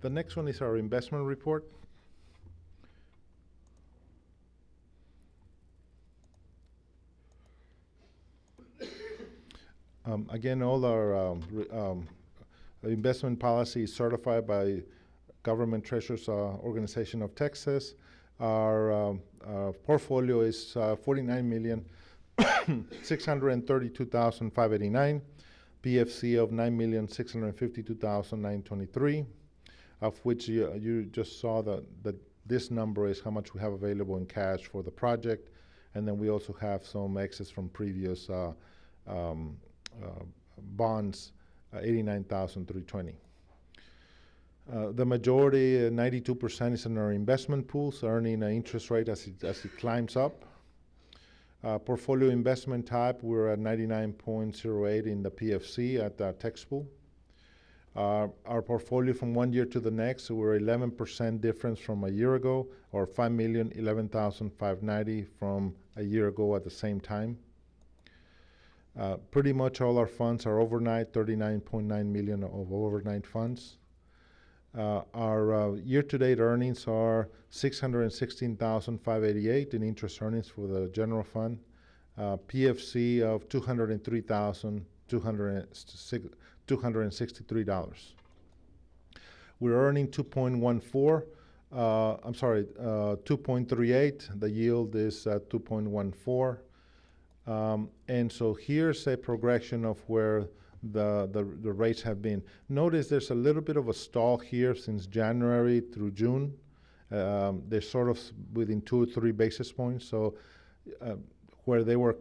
The next one is our investment report. Again, all our investment policy is certified by Government Treasurers Organization of Texas. Our portfolio is $49,632,589, PFC of $9,652,923, of which you just saw that this number is how much we have available in cash for the project, and then we also have some excess from previous bonds, $89,320. The majority, 92%, is in our investment pools, earning an interest rate as it climbs up. Portfolio investment type, we're at 99.08 in the PFC at the tax pool. Our portfolio from one year to the next, so we're 11% difference from a year ago, or $5,011,590 from a year ago at the same time. Pretty much all our funds are overnight, 39.9 million of overnight funds. Our year-to-date earnings are $616,588 in interest earnings for the general fund, PFC of $203,263. We're earning 2.38. The yield is 2.14. And so here's a progression of where the rates have been. Notice there's a little bit of a stall here since January through June. They're sort of within 2 or 3 basis points. So where they were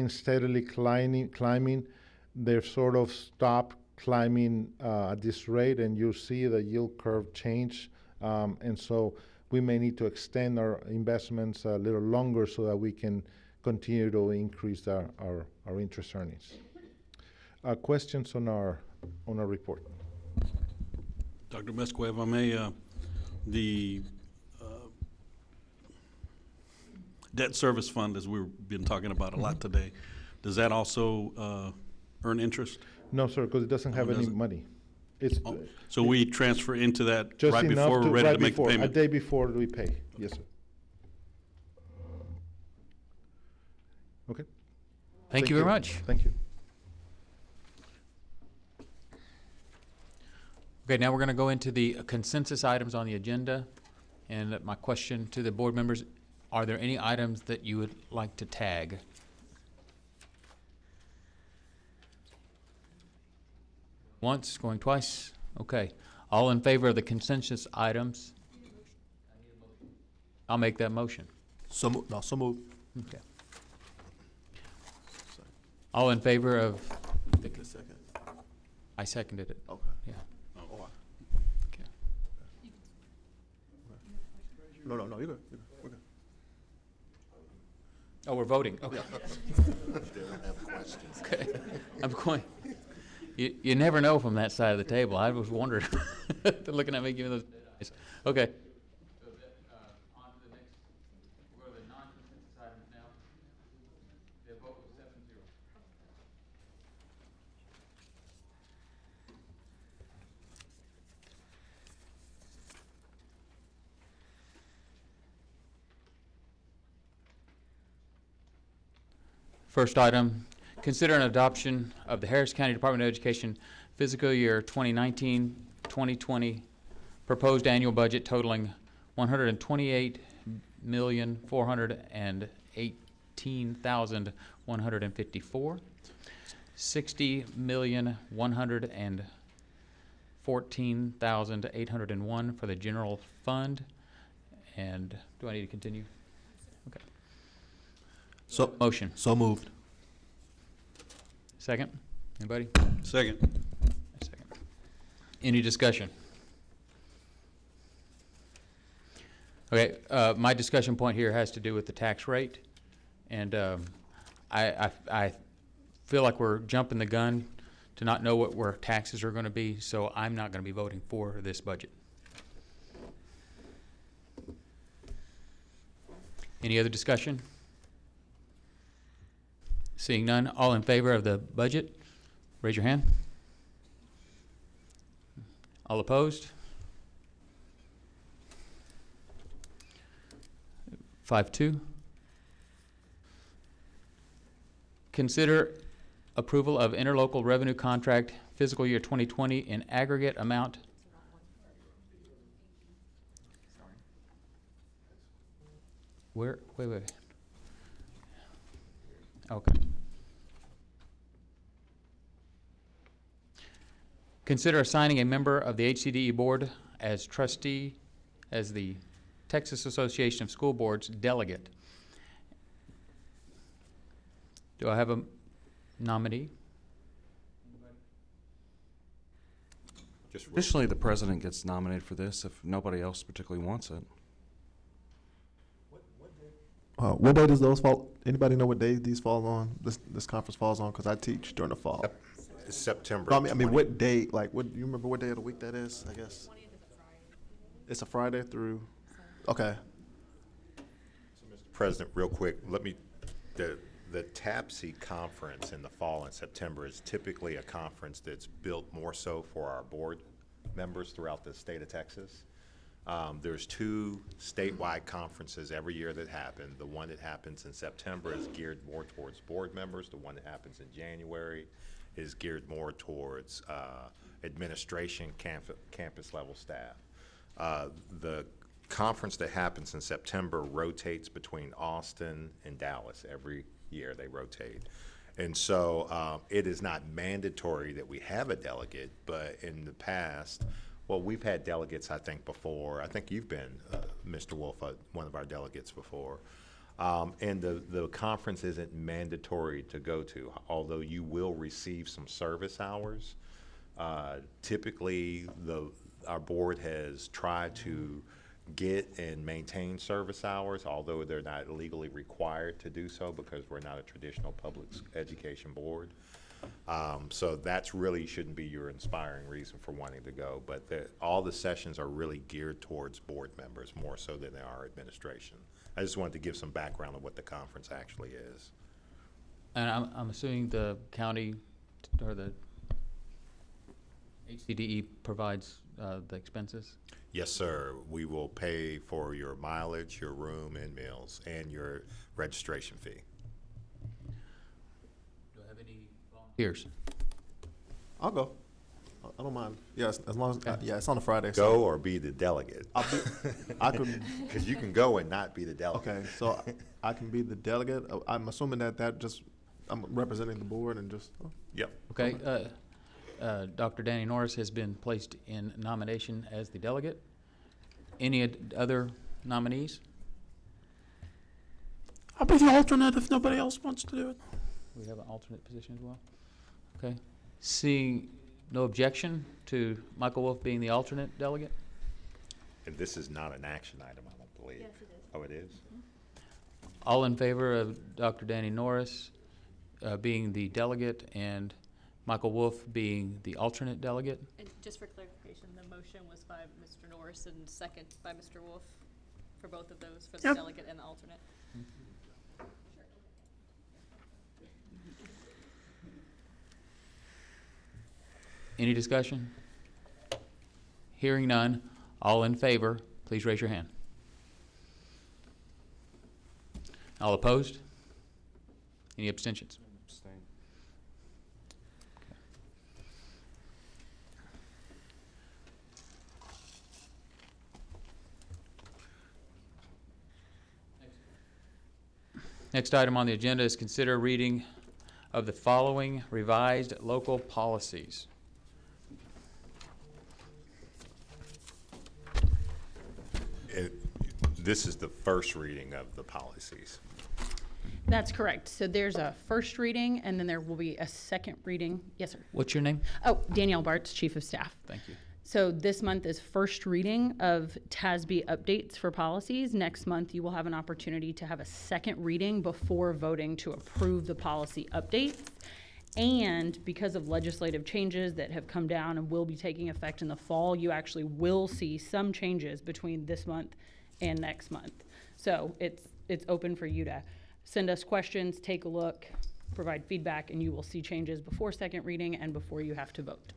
steadily climbing, they've sort of stopped climbing at this rate, and you see the yield curve change. And so we may need to extend our investments a little longer so that we can continue to increase our interest earnings. Questions on our report? Dr. Mesco, if I may, the debt service fund, as we've been talking about a lot today, does that also earn interest? No, sir, because it doesn't have any money. It's so we transfer into that just right before we're ready to make the payment? A day before we pay, yes, sir. Okay. Thank you very much. Thank you. Okay, now we're going to go into the consensus items on the agenda. And my question to the board members, are there any items that you would like to tag? Once, going twice? Okay. All in favor of the consensus items? I'll make that motion. So moved. Okay. All in favor of the Second. I seconded it. Okay. Yeah. Okay. No, you're good. We're good. Oh, we're voting. Okay. Have questions. Okay. I'm going. You never know from that side of the table. I was wondering. They're looking at me giving those eyes. Okay. So on to the next. We'll go to the non-consensus items now. The vote was 7-0. First item, consider an adoption of the Harris County Department of Education fiscal year 2019-2020 proposed annual budget totaling $128,418,154, $60,100,000 $14,801 for the general fund. And do I need to continue? Okay. So Motion. So moved. Second? Anybody? Second. Second. Any discussion? Okay, my discussion point here has to do with the tax rate. And I feel like we're jumping the gun to not know where taxes are going to be, so I'm not going to be voting for this budget. Any other discussion? Seeing none, all in favor of the budget, raise your hand. All opposed? 5-2. Consider approval of interlocal revenue contract fiscal year 2020 in aggregate amount. Wait. Okay. Consider assigning a member of the HCDE board as trustee as the Texas Association of School Boards delegate. Do I have a nominee? Traditionally, the president gets nominated for this if nobody else particularly wants it. What day does those fall? Anybody know what day these fall on? This conference falls on, because I teach during the fall. It's September. No, I mean, what day? Like, what? You remember what day of the week that is? I guess. It's a Friday through. Okay. So, Mr. President, real quick, the TAPSE conference in the fall in September is typically a conference that's built more so for our board members throughout the state of Texas. There's 2 statewide conferences every year that happen. The one that happens in September is geared more towards board members. The one that happens in January is geared more towards administration, campus level staff. The conference that happens in September rotates between Austin and Dallas. Every year they rotate. And so it is not mandatory that we have a delegate, but in the past, well, we've had delegates, I think, before. I think you've been, Mr. Wolf, one of our delegates before. And the conference isn't mandatory to go to, although you will receive some service hours. Typically, our board has tried to get and maintain service hours, although they're not legally required to do so because we're not a traditional public education board. So that's really shouldn't be your inspiring reason for wanting to go, but all the sessions are really geared towards board members more so than they are administration. I just wanted to give some background on what the conference actually is. And I'm assuming the county or the HCDE provides the expenses? Yes, sir. We will pay for your mileage, your room and meals, and your registration fee. Do I have any volunteers? I'll go. I don't mind. Yes, as long as yeah, it's on a Friday. Go or be the delegate. I could. Because you can go and not be the delegate. Okay, so I can be the delegate. I'm assuming that just I'm representing the board and just. Oh. Yep. Okay. Dr. Danny Norris has been placed in nomination as the delegate. Any other nominees? I'll be the alternate if nobody else wants to do it. We have an alternate position as well. Okay. Seeing no objection to Michael Wolf being the alternate delegate? And this is not an action item, I don't believe. Yes, it is. Oh, it is? All in favor of Dr. Danny Norris being the delegate and Michael Wolf being the alternate delegate? And just for clarification, the motion was by Mr. Norris and second by Mr. Wolf for both of those, for the delegate and the alternate. Any discussion? Hearing none, all in favor, please raise your hand. All opposed? Any abstentions? Abstain. Next item on the agenda is consider reading of the following revised local policies. this is the first reading of the policies. That's correct. So there's a first reading, and then there will be a second reading. Yes, sir. What's your name? Oh, Danielle Bartz, Chief of Staff. Thank you. So this month is first reading of TASB updates for policies. Next month, you will have an opportunity to have a second reading before voting to approve the policy updates. And because of legislative changes that have come down and will be taking effect in the fall, you actually will see some changes between this month and next month. So it's open for you to send us questions, take a look, provide feedback, and you will see changes before second reading and before you have to vote.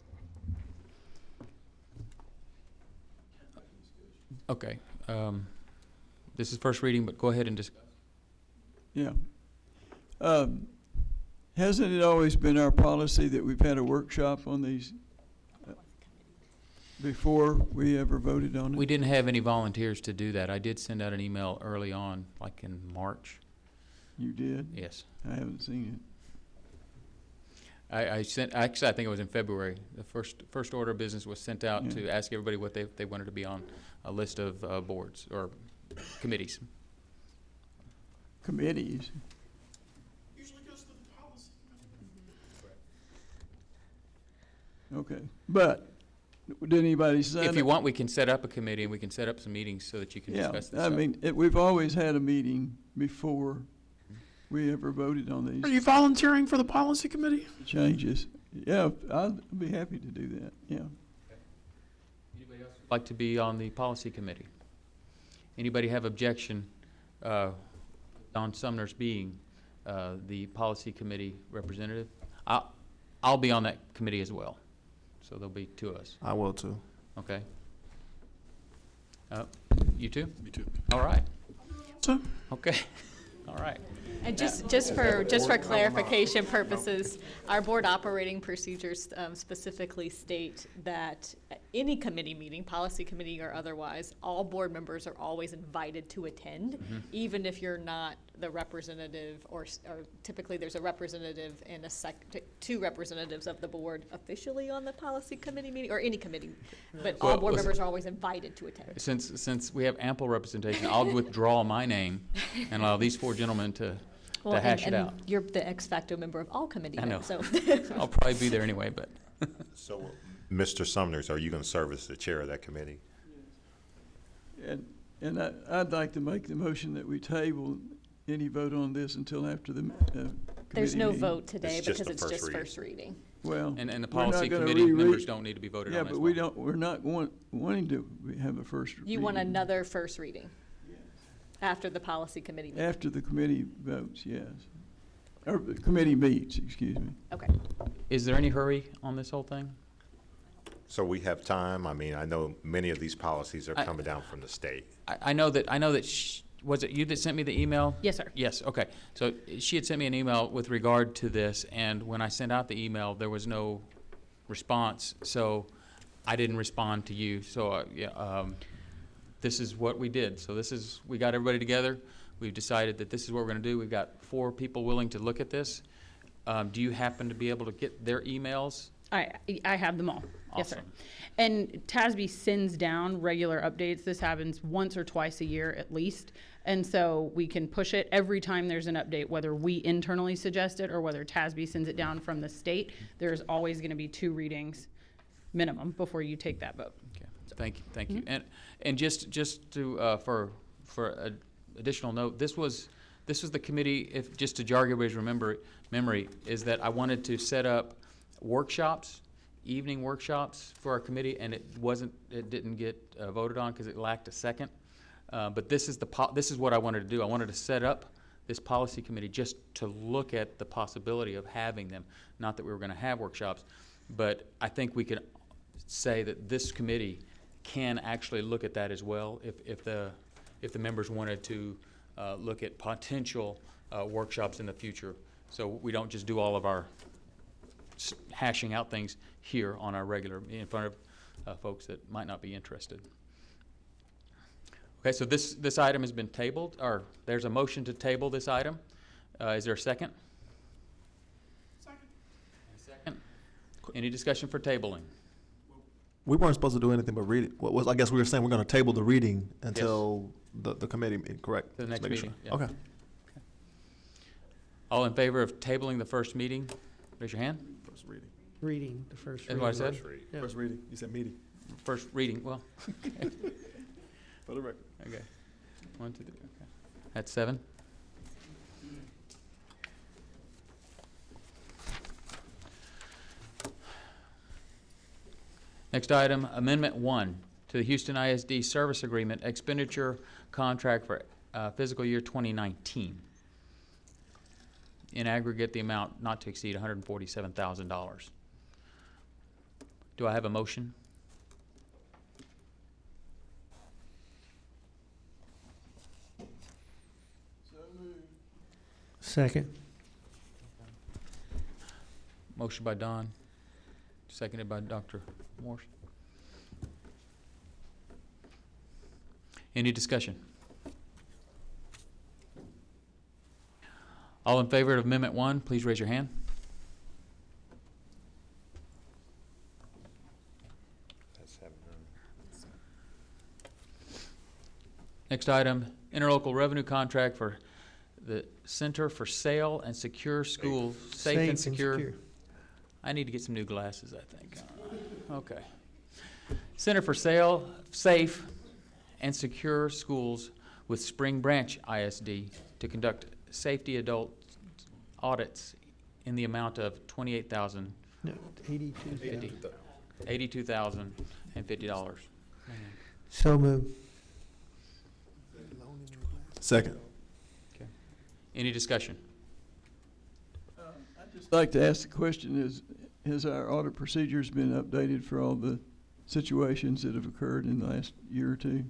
Okay. This is first reading, but go ahead and discuss. Yeah. Hasn't it always been our policy that we've had a workshop on these before we ever voted on it? We didn't have any volunteers to do that. I did send out an email early on, like in March. You did? Yes. I haven't seen I sent, actually, I think it was in February. The first order of business was sent out to ask everybody what they wanted to be on a list of boards or committees. Committees? Usually goes to the policy. Okay. But did anybody sign If you want, we can set up a committee and we can set up some meetings so that you can discuss this. I mean, we've always had a meeting before we ever voted on these Are you volunteering for the policy committee? changes. Yeah, I'd be happy to do that, yeah. Anybody else like to be on the policy committee? Anybody have objection on Sumner's being the policy committee representative? I'll be on that committee as well, so there'll be two of us. I will too. Okay. You too? Me too. All right. So, Okay. All right. And just for clarification purposes, our board operating procedures specifically state that any committee meeting, policy committee or otherwise, all board members are always invited to attend, even if you're not the representative, or typically there's a representative and two representatives of the board officially on the policy committee meeting, or any committee, but all board members are always invited to attend. Since we have ample representation, I'll withdraw my name and allow these four gentlemen to hash it out. You're the ex facto member of all committees. I know. So I'll probably be there anyway, but. So, Mr. Sumners, are you going to serve as the chair of that committee? And I'd like to make the motion that we table any vote on this until after the there's committee no meeting. vote today It's just because the it's just first first reading. Well, And the we're not policy gonna committee reread- members don't need to be voted on Yeah, as but well. we're not wanting to have a first You want reading. another first reading after the policy committee meeting? After the committee votes, yes. Or the committee meets, excuse me. Okay. Is there any hurry on this whole thing? So we have time. I mean, I know many of these policies are coming down from the state. I know that was it you that sent me the email? Yes, sir. Yes, okay. So she had sent me an email with regard to this, and when I sent out the email, there was no response, so I didn't respond to you. So, this is what we did. So we got everybody together. We've decided that this is what we're going to do. We've got 4 people willing to look at this. Do you happen to be able to get their emails? I have them all. Yes, sir. Awesome. And TASB sends down regular updates. This happens once or twice a year at least. And so we can push it every time there's an update, whether we internally suggest it or whether TASB sends it down from the state. There's always going to be 2 readings minimum before you take that vote. Okay. Thank you. And just to for additional note, this was the committee. Just to jog everybody's memory, is that I wanted to set up workshops, evening workshops for our committee, and it didn't get voted on because it lacked a second. But this is what I wanted to do. I wanted to set up this policy committee just to look at the possibility of having them. Not that we were going to have workshops, but I think we can say that this committee can actually look at that as well if the members wanted to look at potential workshops in the future. So we don't just do all of our hashing out things here on our regular, in front of folks that might not be interested. Okay, so this item has been tabled, or there's a motion to table this item. Is there a second? second. Second. Any discussion for tabling? We weren't supposed to do anything but read it. What was, I guess we were saying we're going to table the reading until the committee meeting, correct? The next Just making meeting, sure. yeah. Okay. All in favor of tabling the first meeting, raise your hand. First reading. Reading, the first That's reading. what I said? Yeah. First reading. You said meeting. First reading, well, For the record. okay. 1, 2, 3, okay. That's 7. Next item, Amendment 1 to the Houston ISD Service Agreement Expenditure Contract for fiscal year 2019. In aggregate, the amount not to exceed $147,000. Do I have a motion? Second. Motion by Don, seconded by Dr. Morse. Any discussion? All in favor of Amendment 1, please raise your hand. That's 7. Next item, interlocal revenue contract for the Center for Sale and Secure Schools, Safe and Secure. I need to get some new glasses, I think. Okay. Center for Sale, Safe and Secure Schools with Spring Branch ISD to conduct safety adult audits in the amount of $28,000. No, 82. $82,050. So moved. Second. Okay. Any discussion? I'd just like to ask the question, has our audit procedures been updated for all the situations that have occurred in the last year or two?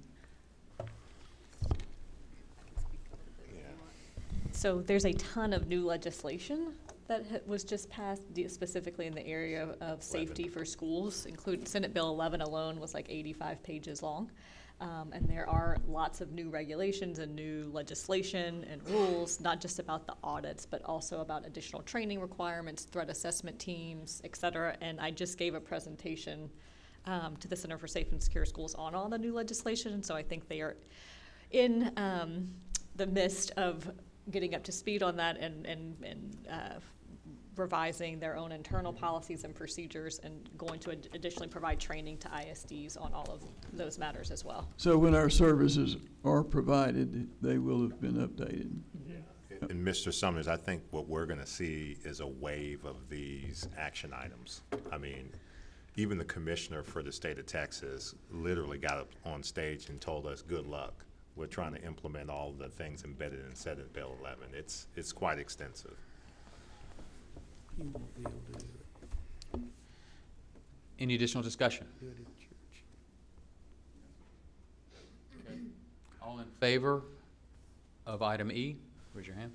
So there's a ton of new legislation that was just passed, specifically in the area of safety for schools, including Senate Bill 11 alone was like 85 pages long. And there are lots of new regulations and new legislation and rules, not just about the audits, but also about additional training requirements, threat assessment teams, et cetera. And I just gave a presentation to the Center for Safe and Secure Schools on all the new legislation. So I think they are in the midst of getting up to speed on that and revising their own internal policies and procedures and going to additionally provide training to ISDs on all of those matters as well. So when our services are provided, they will have been updated. And Mr. Summers, I think what we're going to see is a wave of these action items. I mean, even the commissioner for the state of Texas literally got up on stage and told us, good luck. We're trying to implement all the things embedded in Senate Bill 11. It's quite extensive. You won't be able to do it. Any additional discussion? Do it at church. Okay. All in favor of item E, raise your hand.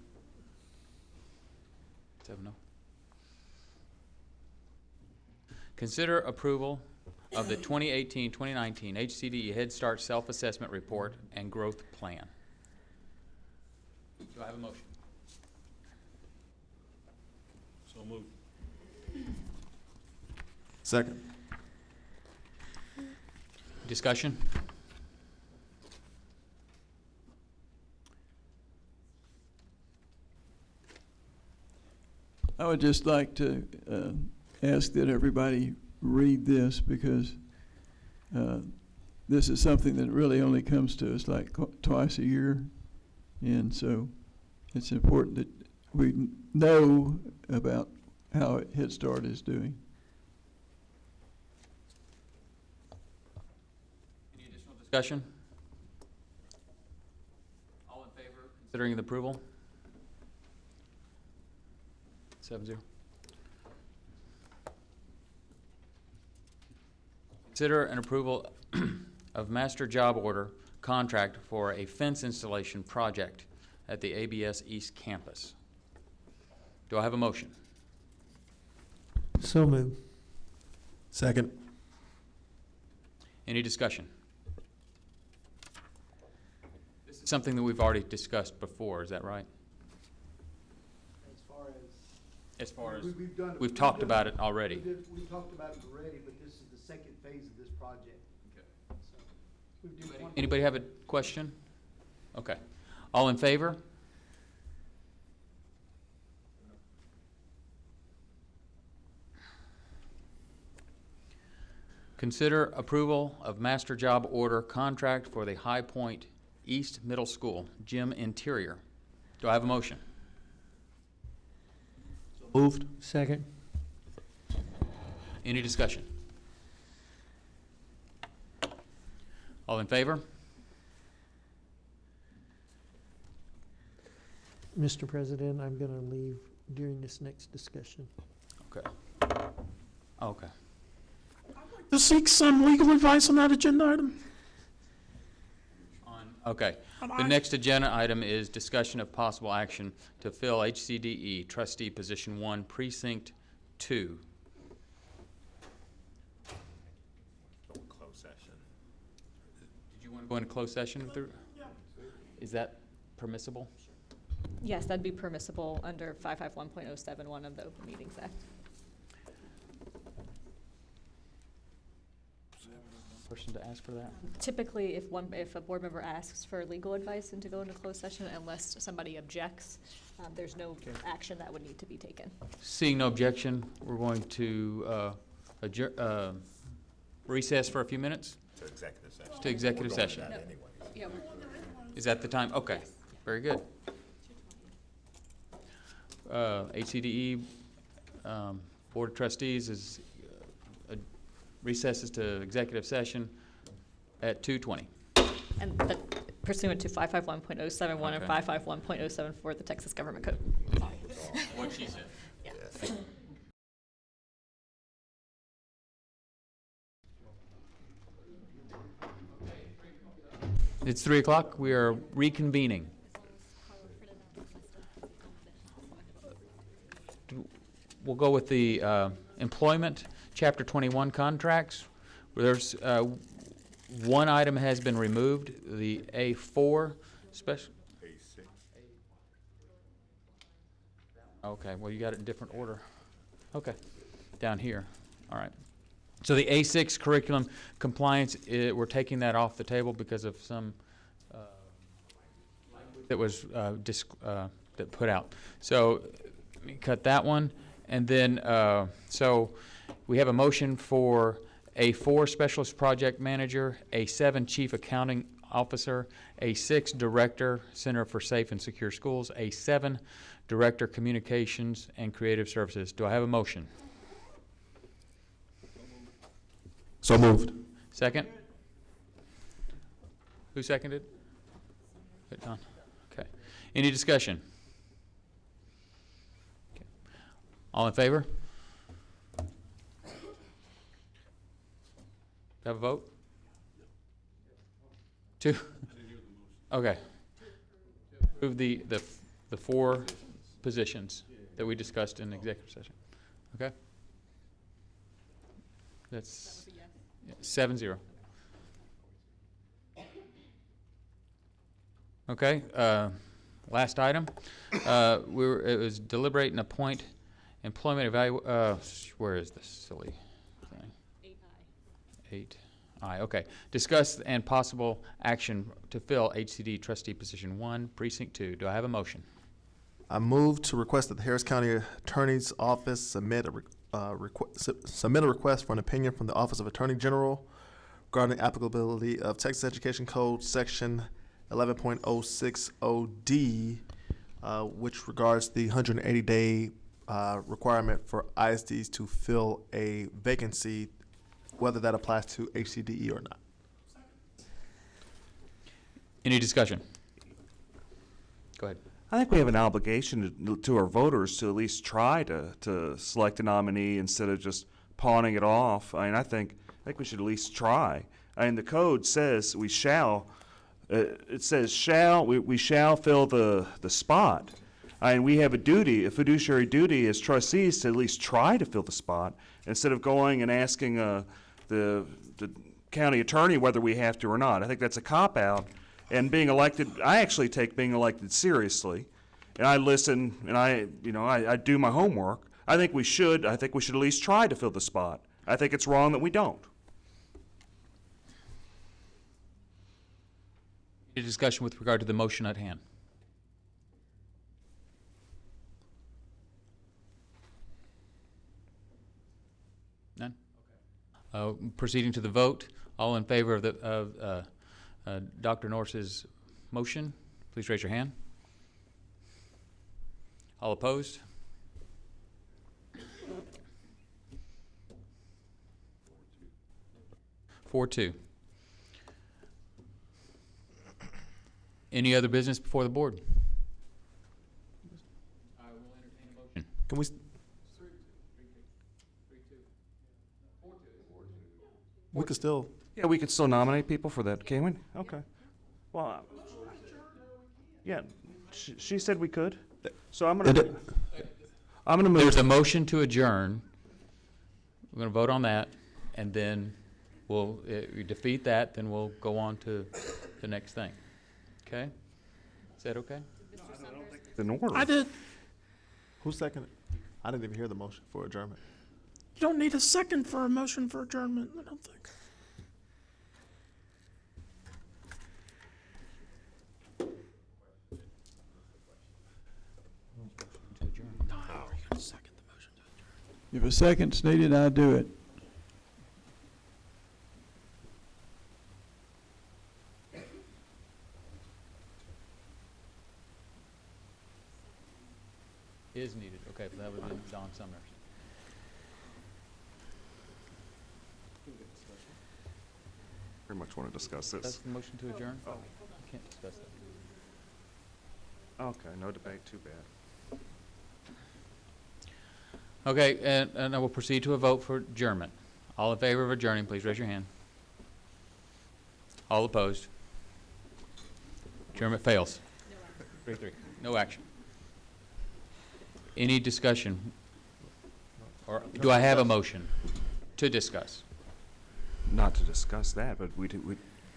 7-0. Consider approval of the 2018-2019 HCDE Head Start Self-Assessment Report and Growth Plan. Do I have a motion? So moved. Second. Discussion? I would just like to ask that everybody read this, because this is something that really only comes to us like twice a year, and so it's important that we know about how Head Start is doing. Any additional discussion? All in favor considering the approval? 7-0. Consider an approval of master job order contract for a fence installation project at the ABS East Campus. Do I have a motion? So moved. Second. Any discussion? This is something that we've already discussed before, is that right? As far as As far as, We've done it- we've talked done about it already. We talked about it already, but this is the second phase of this project. So, we did one- Anybody have a question? Okay. All in favor? Consider approval of master job order contract for the High Point East Middle School gym interior. Do I have a motion? Moved. Second. Any discussion? All in favor? Mr. President, I'm going to leave during this next discussion. Okay. Okay. To seek some legal advice on that agenda item. Okay. The next agenda item is discussion of possible action to fill HCDE trustee position 1, precinct 2. Closed session. Did you want to go into closed session with the? Is that permissible? Yes, that'd be permissible under 551.071 of the Open Meetings Act. Person to ask for that? Typically, if a board member asks for legal advice and to go into closed session, unless somebody objects, there's no action that would need to be taken. Seeing no objection, we're going to recess for a few minutes? To executive session. To executive We're going session. to that anyway. Is that the time? Okay, very good. HCDE Board of Trustees is recesses to executive session at 2:20. And pursuant to 551.071 and Okay. 551.074 of the Texas Government Code. What she said. Yeah. It's 3 o'clock. We are reconvening. We'll go with the employment, Chapter 21 contracts. There's one item has been removed, the A4 special. A6. Okay, well, you got it in different order. Okay, down here. All right. So the A6 curriculum compliance, we're taking that off the table because of some that was that put out. So let me cut that one. And then, so we have a motion for A4 Specialist Project Manager, A7 Chief Accounting Officer, A6 Director, Center for Safe and Secure Schools, A7 Director Communications and Creative Services. Do I have a motion? So moved. Second? Who seconded? Wait, Don. Okay. Any discussion? Okay. All in favor? Have a vote? 2? Okay. Approve the 4 positions that we discussed in executive session. Okay? That's 7-0. Okay, last item. It was deliberate and appoint employment where is this silly thing? 8I, okay. Discuss and possible action to fill HCD trustee position 1, precinct 2. Do I have a motion? I move to request that the Harris County Attorney's Office submit a request for an opinion from the Office of Attorney General regarding applicability of Texas Education Code Section 11.060D, which regards the 180-day requirement for ISDs to fill a vacancy, whether that applies to HCDE or not. Any discussion? Go ahead. I think we have an obligation to our voters to at least try to select a nominee instead of just pawning it off. I mean, I think we should at least try. I mean, the code says we shall. It says we shall fill the spot. I mean, we have a fiduciary duty as trustees to at least try to fill the spot instead of going and asking the county attorney whether we have to or not. I think that's a cop-out. And being elected, I actually take being elected seriously, and I listen and I do my homework. I think we should at least try to fill the spot. I think it's wrong that we don't. Any discussion with regard to the motion at hand? None? Proceeding to the vote, all in favor of Dr. Norse's motion, please raise your hand. All opposed? Four, two. Any other business before the board? I will entertain a motion. Can we, we could still, Yeah, we could still nominate people for that, can we? Okay. Well, yeah, she said we could. So I'm gonna move. There's a motion to adjourn. We're gonna vote on that, and then we'll, we defeat that, then we'll go on to the next thing. Okay? Is that okay? In order. I did. who seconded? I didn't even hear the motion for adjournment. You don't need a second for a motion for adjournment, I don't think. If a second's needed, I do it. Is needed, okay, that would be Don Summers. Very much want to discuss That's this. the motion to adjourn? Oh. Can't discuss that. Okay, no debate, too bad. Okay, and I will proceed to a vote for adjournment. All in favor of adjourning, please raise your hand. All opposed? Adjournment fails. 3-3. No action. Any discussion? Or do I have a motion to discuss? Not to discuss that, but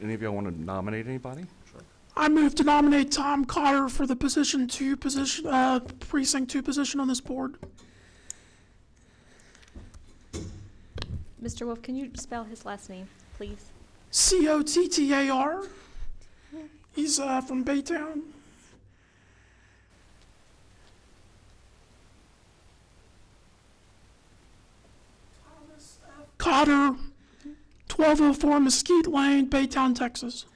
any of y'all want to nominate anybody? Sure. I move to nominate Tom Cotter for the precinct 2 position on this board. Mr. Wolf, can you spell his last name, please? Cottar. He's from Baytown. Cotter, 1204 Mesquite Lane, Baytown, Texas.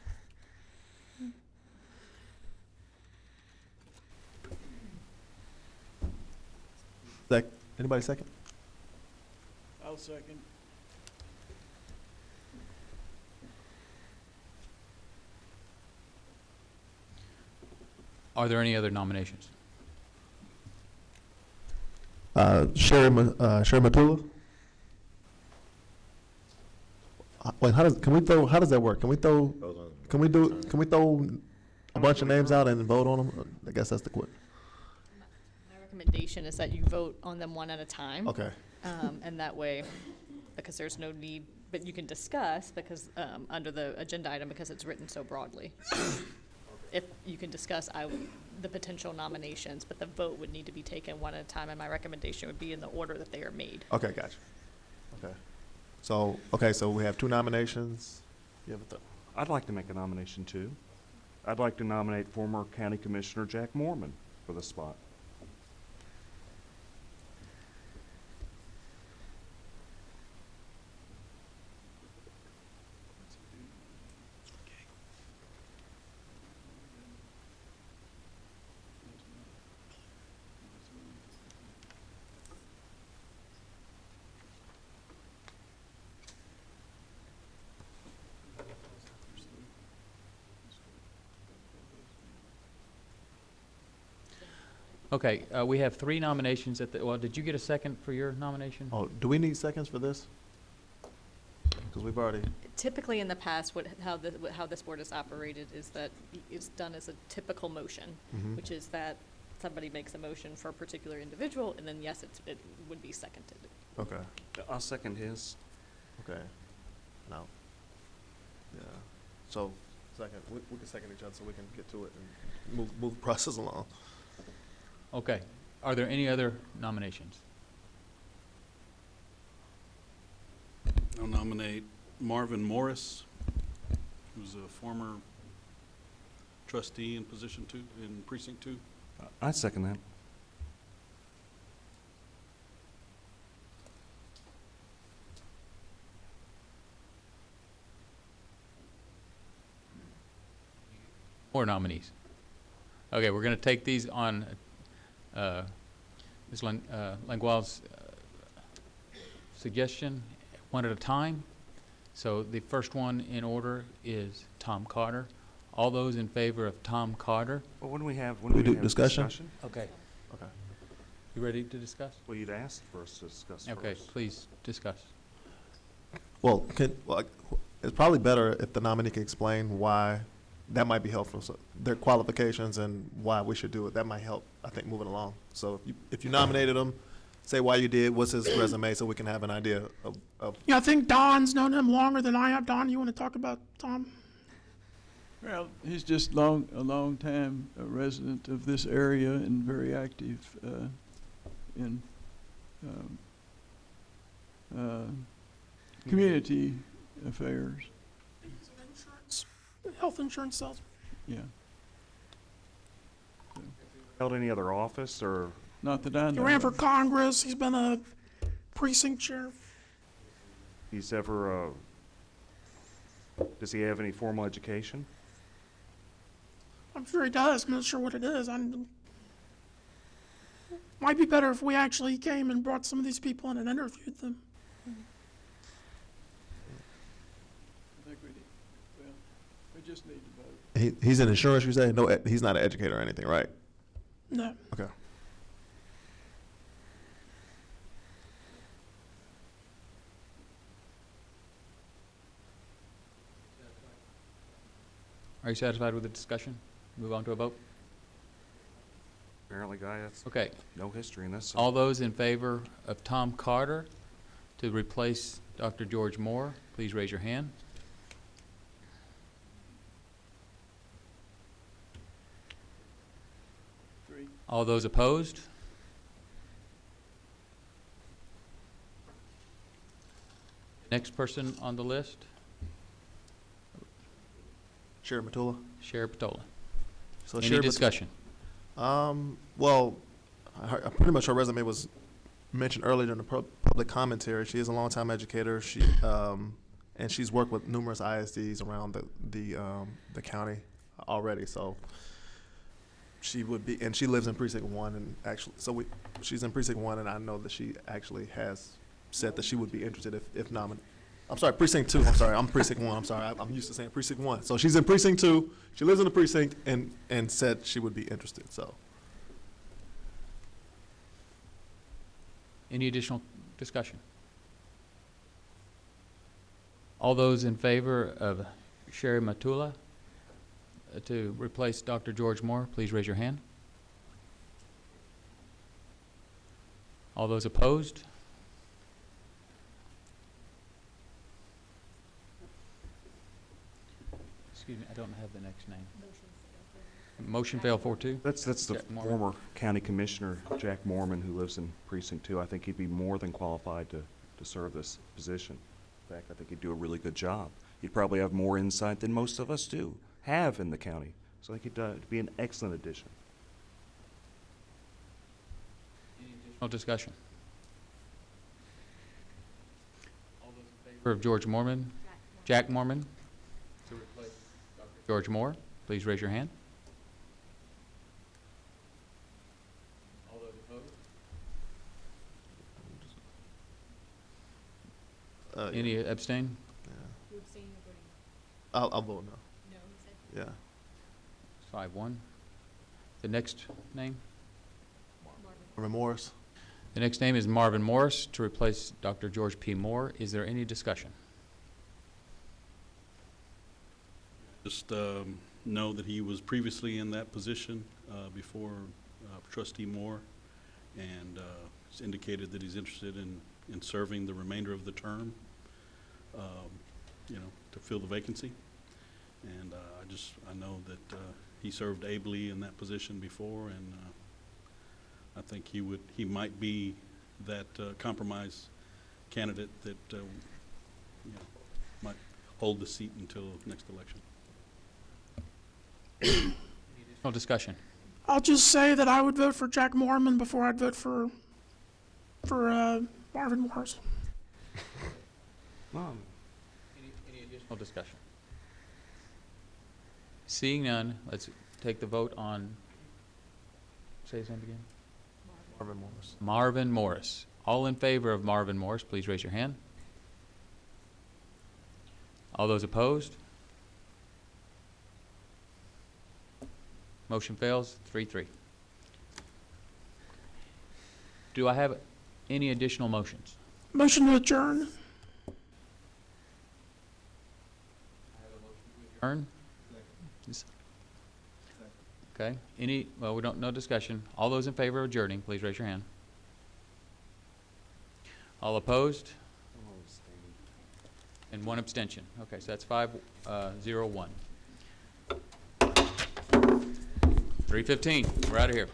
Anybody second? I'll second. Are there any other nominations? Sherry Matula? Wait, how does that work? Can we throw a bunch of names out and vote on them? I guess that's the question. My recommendation is that you vote on them one at a time. Okay. And that way, because there's no need, but you can discuss because under the agenda item because it's written so broadly. If you can discuss the potential nominations, but the vote would need to be taken one at a time, and my recommendation would be in the order that they are made. Okay, gotcha. Okay. So we have 2 nominations. You have a I'd like to make a nomination, too. I'd like to nominate former County Commissioner Jack Mormon for the spot. Okay, we have 3 nominations well, did you get a second for your nomination? Oh, do we need seconds for this? Because we've already. Typically, in the past, how this board is operated is that it's done as a typical motion, which is that somebody makes a motion for a particular individual, and then yes, it would be seconded. Okay. I'll second his. Okay. No. Yeah. So, second, we can second each other so we can get to it and move the process along. Okay. Are there any other nominations? I'll nominate Marvin Morris, who's a former trustee in position 2, in precinct 2. I second that. More nominees. Okay, we're going to take these on Ms. Langual's suggestion one at a time. So the first one in order is Tom Carter. All those in favor of Tom Carter? Well, when do we have, do discussion? Okay. Okay. You ready to discuss? Well, you'd asked for us to discuss Okay, first. please discuss. Well, it's probably better if the nominee can explain why. That might be helpful. So their qualifications and why we should do it. That might help, I think, moving along. So if you nominated him, say why you did, what's his resume, so we can have an idea of. Yeah, I think Don's known him longer than I have. Don, you want to talk about Tom? Well, he's just a long time resident of this area and very active in community affairs. Health insurance salesman. Yeah. Held any other office or? Not that I know. He ran for Congress. He's been a precinct chair. He's ever, does he have any formal education? I'm sure he does. I'm not sure what it is. Might be better if we actually came and brought some of these people in and interviewed them. I think we need, well, we just need to vote. He's in insurance, you say? No, he's not an educator or anything, right? No. Okay. Are you satisfied with the discussion? Move on to a vote? Apparently, Guy, that's Okay. no history in this. So. All those in favor of Tom Carter to replace Dr. George Moore, please raise your hand. Three. All those opposed? Next person on the list, Sheriff Matula. Sheriff Patola. So Any Sheriff discussion? Well, pretty much her resume was mentioned earlier in the public commentary. She is a longtime educator. She and she's worked with numerous ISDs around the county already. So she would be, and she lives in Precinct 1, and actually, she's in Precinct 1, and I know that she actually has said that she would be interested if nominated. I'm sorry, Precinct 2. I'm sorry, I'm Precinct 1. I'm sorry, I'm used to saying Precinct 1. So she's in Precinct 2. She lives in the precinct, and said she would be interested. So. Any additional discussion? All those in favor of Sherry Matula to replace Dr. George Moore, please raise your hand. All those opposed? Excuse me, I don't have the next name. Motion failed 4-2? That's the Jack Mormon. former county commissioner, Jack Mormon, who lives in Precinct 2. I think he'd be more than qualified to serve this position. In fact, I think he'd do a really good job. He'd probably have more insight than most of us do have in the county. So I think he'd be an excellent addition. No discussion. All those in favor of George Mormon, Jack Mormon, to replace Dr. George Moore, please raise your hand. All those opposed? Any abstain? Yeah. I'll vote no. No, he said. Yeah. 5-1. The next name? Marvin Morris. The next name is Marvin Morris to replace Dr. George P. Moore. Is there any discussion? Just know that he was previously in that position before Trustee Moore, and he's indicated that he's interested in serving the remainder of the term, to fill the vacancy. And I know that he served ably in that position before, and I think he might be that compromise candidate that might hold the seat until next election. No discussion. I'll just say that I would vote for Jack Mormon before I'd vote for Marvin Morris. Any additional discussion? Seeing none, let's take the vote on, say his name again? Marvin Morris. Marvin Morris. All in favor of Marvin Morris, please raise your hand. All those opposed? Motion fails, 3-3. Do I have any additional motions? Motion to adjourn. Adjourn? Okay, well, we don't, no discussion. All those in favor of adjourning, please raise your hand. All opposed? And one abstention. Okay, so that's 5-0-1. 3:15, we're out of here.